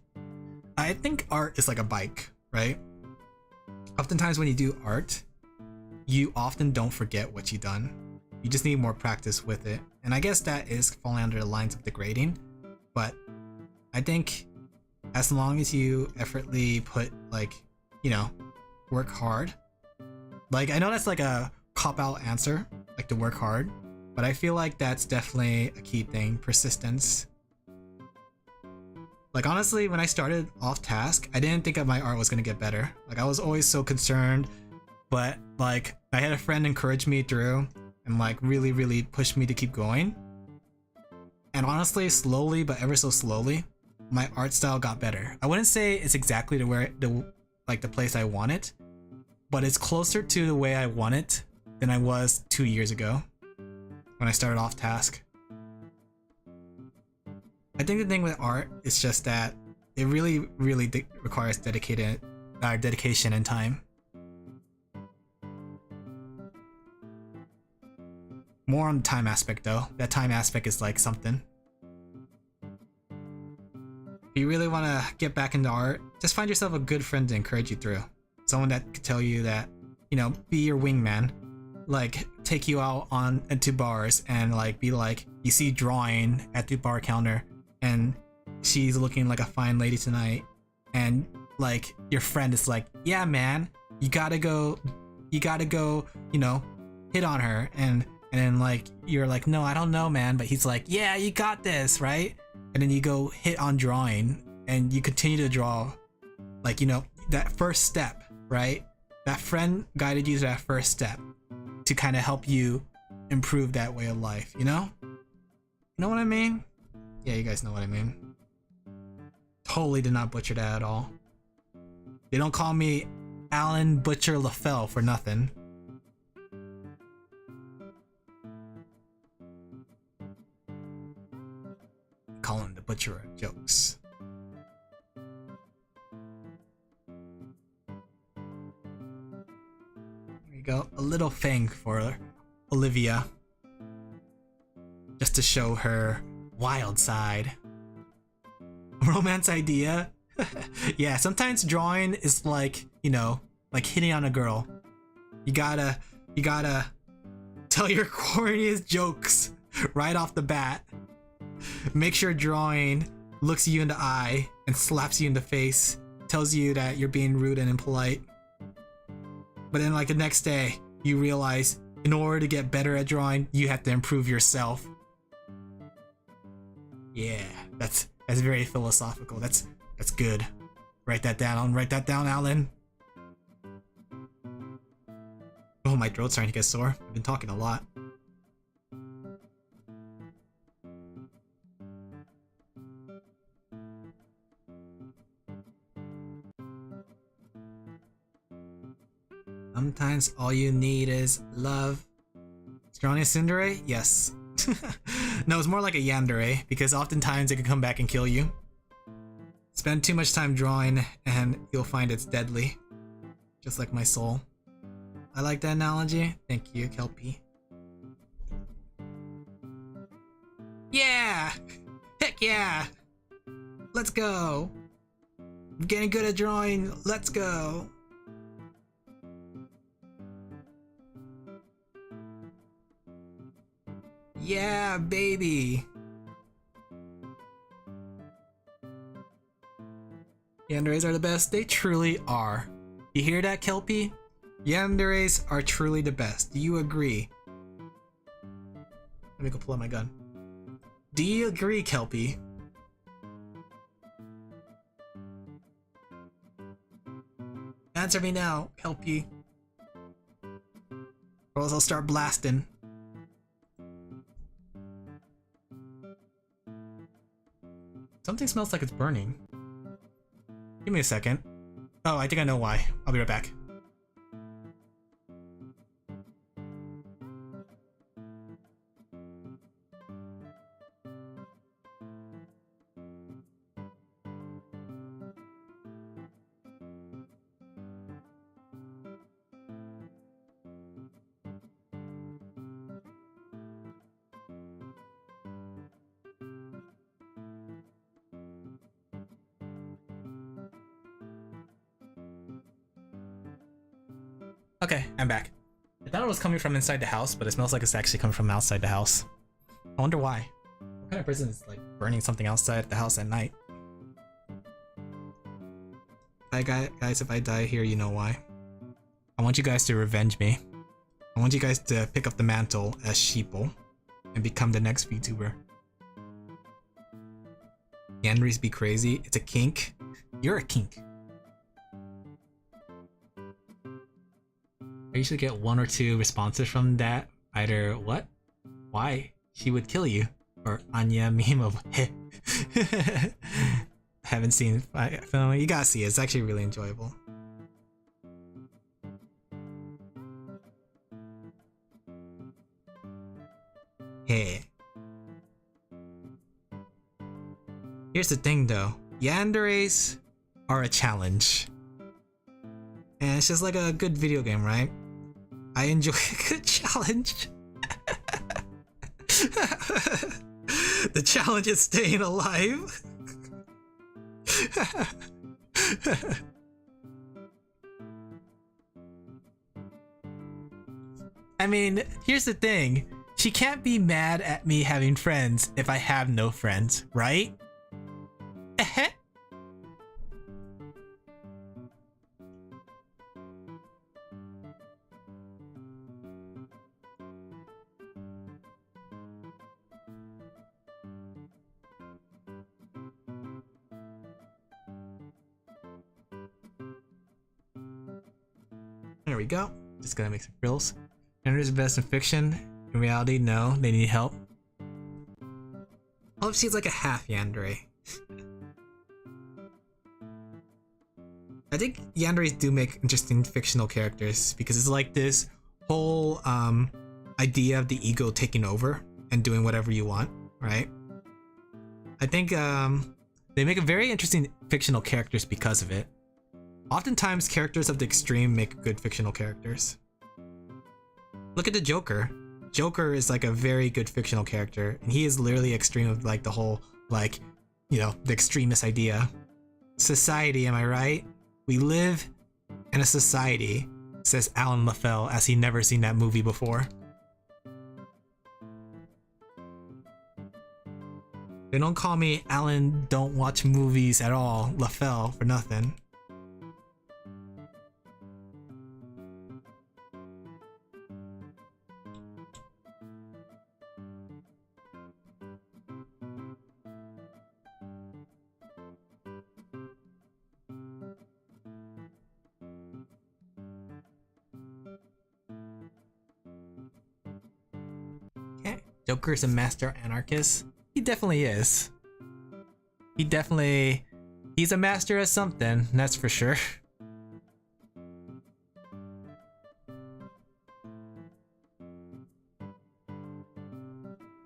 I think art is like a bike, right? Oftentimes when you do art, you often don't forget what you've done. You just need more practice with it. And I guess that is falling under the lines of degrading. But I think as long as you effortlessly put like, you know, work hard. Like I know that's like a cop-out answer, like to work hard. But I feel like that's definitely a key thing, persistence. Like honestly, when I started OffTask, I didn't think that my art was gonna get better. Like I was always so concerned, but like I had a friend encourage me through and like really, really pushed me to keep going. And honestly, slowly, but ever so slowly, my art style got better. I wouldn't say it's exactly the place I want it, but it's closer to the way I want it than I was 2 years ago when I started OffTask. I think the thing with art is just that it really, really requires dedication and time. More on the time aspect though. That time aspect is like something. If you really want to get back into art, just find yourself a good friend to encourage you through. Someone that could tell you that, you know, be your wingman. Like, take you out into bars and like be like, you see drawing at the bar counter and she's looking like a fine lady tonight. And like, your friend is like, yeah man, you gotta go, you know, hit on her. And then like, you're like, no, I don't know man. But he's like, yeah, you got this, right? And then you go hit on drawing and you continue to draw, like, you know, that first step, right? That friend guided you to that first step to kind of help you improve that way of life, you know? You know what I mean? Yeah, you guys know what I mean. Totally did not butcher that at all. They don't call me Alan Butcher LaFell for nothing. call him the butcher of jokes. There you go. A little fang for Olivia. Just to show her wild side. Romance idea? Yeah, sometimes drawing is like, you know, like hitting on a girl. You gotta tell your corniest jokes right off the bat. Make sure drawing looks you in the eye and slaps you in the face, tells you that you're being rude and impolite. But then like the next day, you realize in order to get better at drawing, you have to improve yourself. Yeah, that's very philosophical. That's good. Write that down. Write that down, Alan. Oh, my throat's starting to get sore. I've been talking a lot. Sometimes all you need is love. Strong as tsundere? Yes. No, it's more like a yandere, because oftentimes it can come back and kill you. Spend too much time drawing and you'll find it's deadly. Just like my soul. I like that analogy. Thank you, Kelpie. Yeah! Heck yeah! Let's go! I'm getting good at drawing. Let's go! Yeah, baby! Yanderes are the best. They truly are. You hear that, Kelpie? Yanderes are truly the best. Do you agree? Let me go pull out my gun. Do you agree, Kelpie? Answer me now, Kelpie. Or else I'll start blasting. Something smells like it's burning. Give me a second. Oh, I think I know why. I'll be right back. Okay, I'm back. I thought it was coming from inside the house, but it smells like it's actually coming from outside the house. I wonder why. What kind of person is like burning something outside the house at night? Guys, if I die here, you know why. I want you guys to revenge me. I want you guys to pick up the mantle as sheeple and become the next VTuber. Yanderes be crazy. It's a kink. You're a kink. I usually get 1 or 2 responses from that. Either what? Why? She would kill you. Or Anya meme of haven't seen film. You gotta see it. It's actually really enjoyable. Hey. Here's the thing though. Yanderes are a challenge. And it's just like a good video game, right? I enjoy a good challenge. The challenge is staying alive. I mean, here's the thing. She can't be mad at me having friends if I have no friends, right? There we go. Just gonna make some frills. Yanderes are best in fiction. In reality, no. They need help. Well, if she's like a half yandere. I think yanderes do make interesting fictional characters because it's like this whole idea of the ego taking over and doing whatever you want, right? I think they make a very interesting fictional characters because of it. Oftentimes, characters of the extreme make good fictional characters. Look at the Joker. Joker is like a very good fictional character, and he is literally extreme of like the whole, like, you know, the extremist idea. Society, am I right? We live in a society, says Alan LaFell as he never seen that movie before. They don't call me Alan don't watch movies at all, LaFell, for nothing. Joker's a master anarchist. He definitely is. He's a master of something, that's for sure.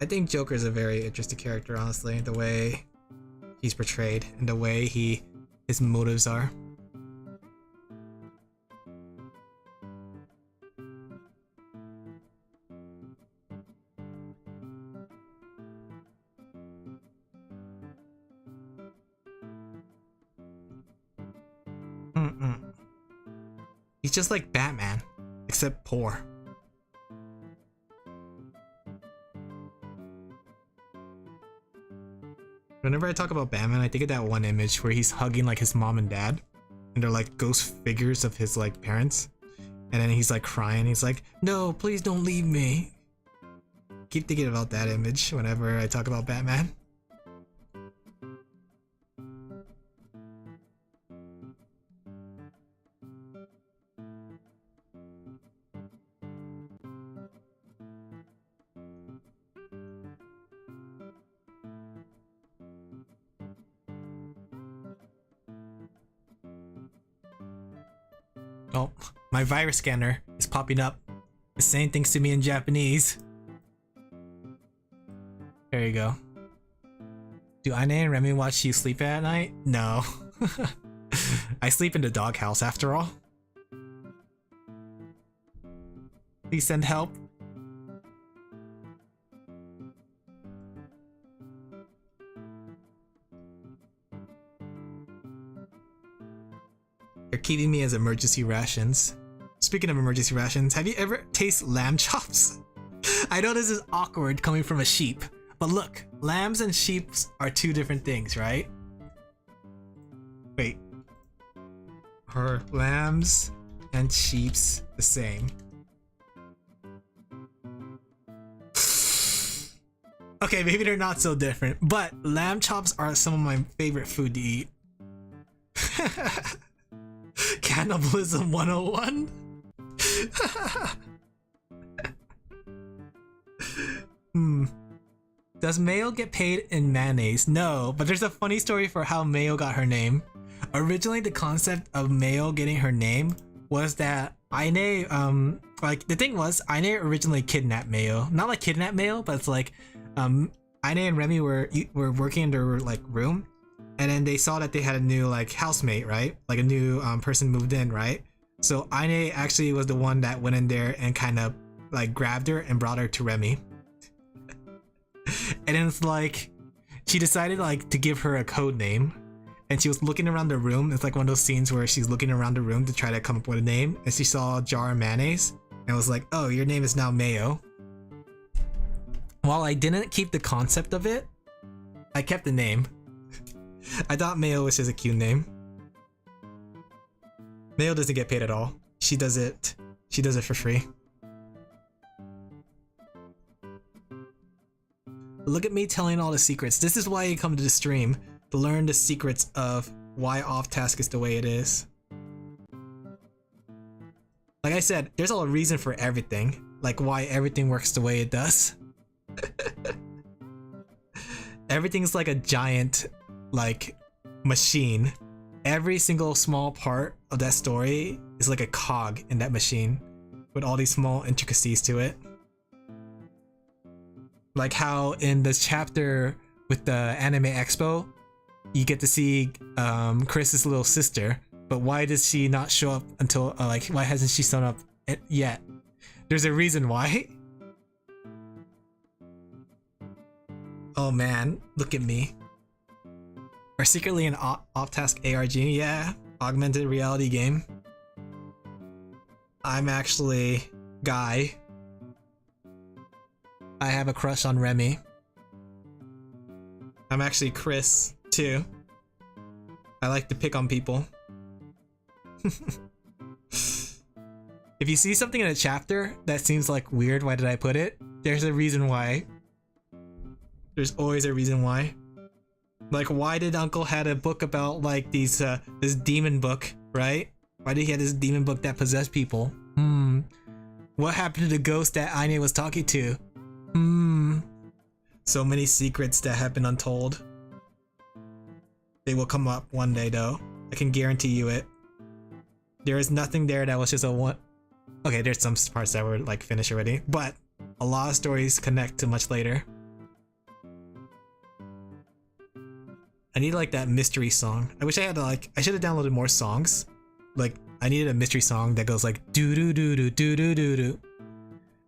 I think Joker's a very interesting character, honestly, the way he's portrayed and the way his motives are. He's just like Batman, except poor. Whenever I talk about Batman, I think of that one image where he's hugging like his mom and dad, and they're like ghost figures of his like parents, and then he's like crying. He's like, "No, please don't leave me." Keep thinking about that image whenever I talk about Batman. Oh, my virus scanner is popping up. It's saying things to me in Japanese. There you go. Do Aine and Remy watch you sleep at night? No. I sleep in the doghouse after all. Please send help. They're keeping me as emergency rations. Speaking of emergency rations, have you ever tasted lamb chops? I know this is awkward coming from a sheep, but look, lambs and sheep are two different things, right? Wait. Are lambs and sheeps the same? Okay, maybe they're not so different, but lamb chops are some of my favorite food to eat. Cannibalism 101? Does Mayo get paid in mayonnaise? No, but there's a funny story for how Mayo got her name. Originally, the concept of Mayo getting her name was that Aine, like, the thing was, Aine originally kidnapped Mayo. Not like kidnapped Mayo, but it's like, Aine and Remy were working in their, like, room, and then they saw that they had a new, like, housemate, right? Like, a new person moved in, right? So Aine actually was the one that went in there and kind of, like, grabbed her and brought her to Remy. And then it's like, she decided, like, to give her a code name, and she was looking around the room. It's like one of those scenes where she's looking around the room to try to come up with a name, and she saw a jar of mayonnaise and was like, "Oh, your name is now Mayo." While I didn't keep the concept of it, I kept the name. I thought Mayo was just a cute name. Mayo doesn't get paid at all. She does it for free. Look at me telling all the secrets. This is why you come to the stream, to learn the secrets of why OffTask is the way it is. Like I said, there's a reason for everything, like why everything works the way it does. Everything's like a giant, like, machine. Every single small part of that story is like a cog in that machine with all these small intricacies to it. Like how in this chapter with the Anime Expo, you get to see Chris's little sister. But why does she not show up until like why hasn't she shown up yet? There's a reason why. Oh man, look at me. We're secretly an OffTask ARG, yeah, augmented reality game. I'm actually Guy. I have a crush on Remy. I'm actually Chris, too. I like to pick on people. If you see something in a chapter that seems like weird, why did I put it? There's a reason why. There's always a reason why. Like, why did Uncle had a book about like these this demon book, right? Why did he have this demon book that possessed people? What happened to the ghost that Aine was talking to? So many secrets that have been untold. They will come up one day though. I can guarantee you it. There is nothing there that was just a one. Okay, there's some parts that were like finished already, but a lot of stories connect to much later. I need like that mystery song. I wish I had like, I should have downloaded more songs. Like, I needed a mystery song that goes like doo doo doo doo doo doo doo doo.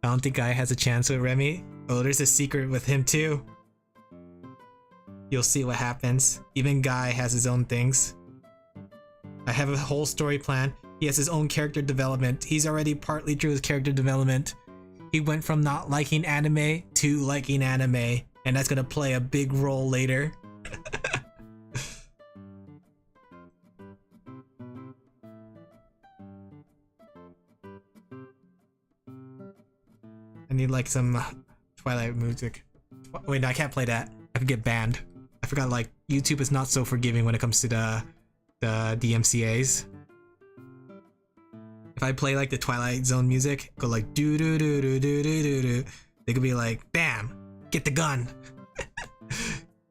I don't think Guy has a chance with Remy. Oh, there's a secret with him too. You'll see what happens. Even Guy has his own things. I have a whole story plan. He has his own character development. He's already partly through his character development. He went from not liking anime to liking anime, and that's gonna play a big role later. I need like some Twilight music. Wait, no, I can't play that. I could get banned. I forgot like YouTube is not so forgiving when it comes to the DMCA's. If I play like the Twilight Zone music, go like doo doo doo doo doo doo doo doo, they could be like, bam, get the gun.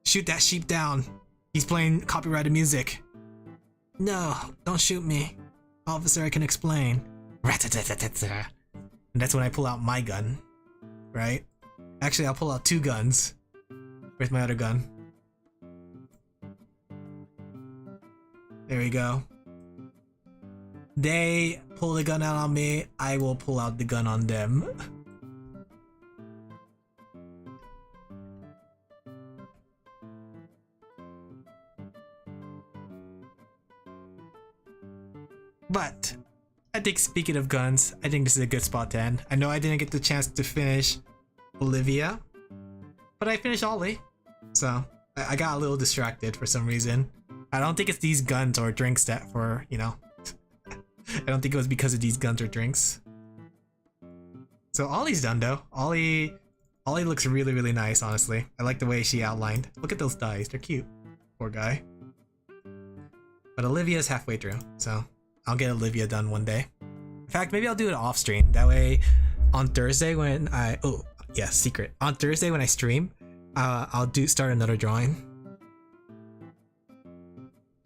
Shoot that sheep down. He's playing copyrighted music. No, don't shoot me. Officer, I can explain. And that's when I pull out my gun. Right? Actually, I'll pull out two guns. Where's my other gun? There we go. They pull the gun out on me, I will pull out the gun on them. But I think speaking of guns, I think this is a good spot to end. I know I didn't get the chance to finish Olivia, but I finished Ollie. So I got a little distracted for some reason. I don't think it's these guns or drinks that for, you know, I don't think it was because of these guns or drinks. So Ollie's done though. Ollie looks really, really nice, honestly. I like the way she outlined. Look at those dice, they're cute. Poor guy. But Olivia's halfway through, so I'll get Olivia done one day. In fact, maybe I'll do it off stream. That way on Thursday when I, oh yeah, secret. On Thursday when I stream, I'll start another drawing.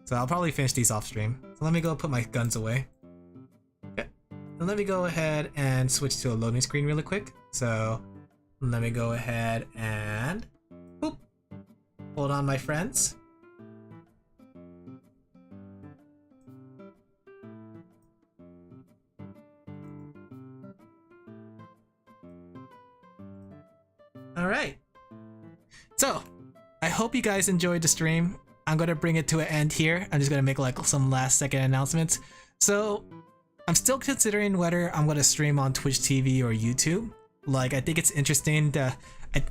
So I'll probably finish these off stream. So let me go put my guns away. Okay. And let me go ahead and switch to a loading screen really quick. So let me go ahead and boop. Hold on, my friends. Alright. So, I hope you guys enjoyed the stream. I'm gonna bring it to an end here. I'm just gonna make like some last second announcements. So, I'm still considering whether I'm gonna stream on Twitch TV or YouTube. Like, I think it's interesting to,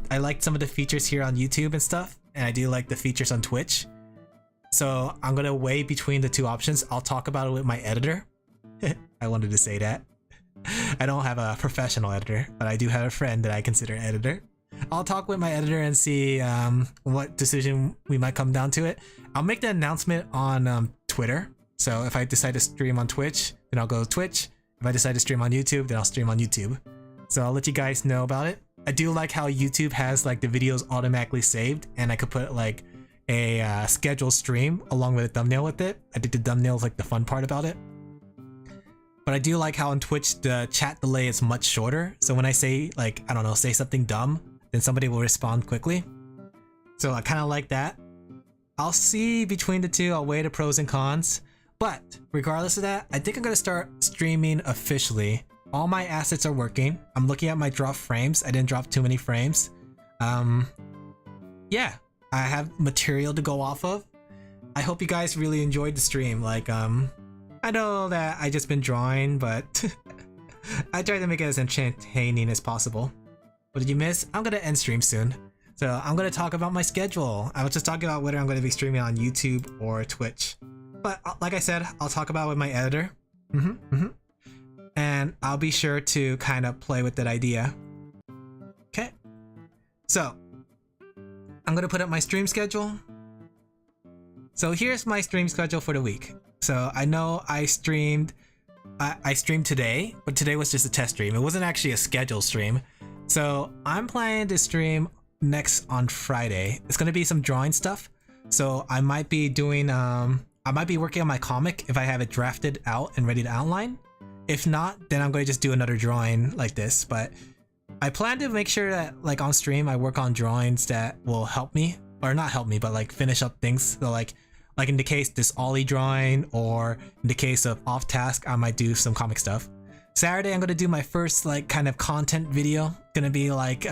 I like some of the features here on YouTube and stuff, and I do like the features on Twitch. So, I'm gonna weigh between the two options. I'll talk about it with my editor. I wanted to say that. I don't have a professional editor, but I do have a friend that I consider an editor. I'll talk with my editor and see what decision we might come down to it. I'll make the announcement on Twitter. So if I decide to stream on Twitch, then I'll go to Twitch. If I decide to stream on YouTube, then I'll stream on YouTube. So I'll let you guys know about it. I do like how YouTube has like the videos automatically saved, and I could put like a scheduled stream along with a thumbnail with it. I think the thumbnail is like the fun part about it. But I do like how on Twitch the chat delay is much shorter. So when I say like, I don't know, say something dumb, then somebody will respond quickly. So I kind of like that. I'll see between the two. I'll weigh the pros and cons. But regardless of that, I think I'm going to start streaming officially. All my assets are working. I'm looking at my drop frames. I didn't drop too many frames. Yeah, I have material to go off of. I hope you guys really enjoyed the stream. Like, I know that I just been drawing, but I tried to make it as entertaining as possible. What did you miss? I'm going to end stream soon. So I'm going to talk about my schedule. I was just talking about whether I'm going to be streaming on YouTube or Twitch. But like I said, I'll talk about it with my editor. And I'll be sure to kind of play with that idea. Okay. So I'm going to put up my stream schedule. So here's my stream schedule for the week. So I know I streamed today, but today was just a test stream. It wasn't actually a scheduled stream. So I'm planning to stream next on Friday. It's going to be some drawing stuff. So I might be doing, I might be working on my comic if I have it drafted out and ready to outline. If not, then I'm going to just do another drawing like this. But I plan to make sure that like on stream, I work on drawings that will help me, or not help me, but like finish up things. So like in the case this Ollie drawing, or in the case of OffTask, I might do some comic stuff. Saturday, I'm going to do my first like kind of content video. Gonna be like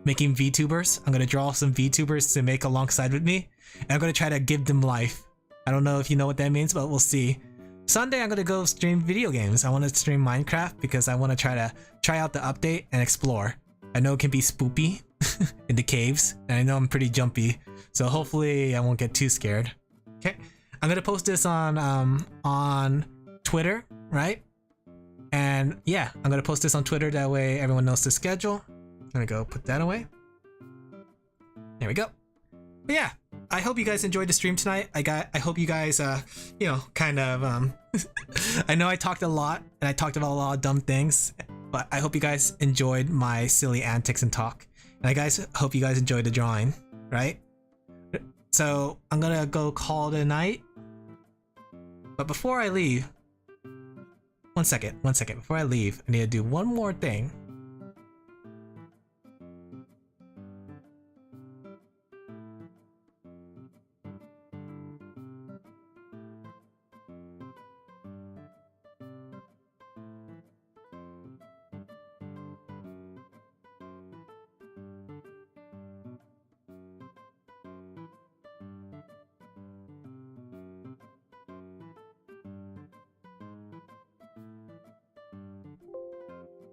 making VTubers. I'm going to draw some VTubers to make alongside with me. And I'm going to try to give them life. I don't know if you know what that means, but we'll see. Sunday, I'm going to go stream video games. I want to stream Minecraft because I want to try out the update and explore. I know it can be spoopy in the caves, and I know I'm pretty jumpy, so hopefully I won't get too scared. Okay, I'm going to post this on Twitter, right? And yeah, I'm going to post this on Twitter, that way everyone knows the schedule. I'm going to go put that away. There we go. But yeah, I hope you guys enjoyed the stream tonight. I hope you guys, you know, kind of, I know I talked a lot and I talked about a lot of dumb things, but I hope you guys enjoyed my silly antics and talk. And I hope you guys enjoyed the drawing, right? So I'm gonna go call it a night. But before I leave, one second. Before I leave, I need to do one more thing.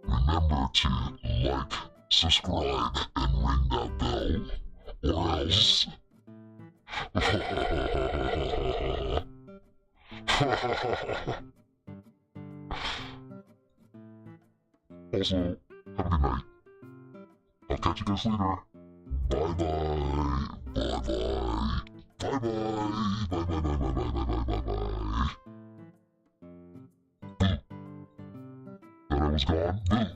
Remember to like, subscribe, and ring that bell, or else... Also, have a good night. I'll catch you guys later. Bye bye. Bye bye. Bye bye. Bye bye bye bye bye bye bye bye bye. Thought I was gone?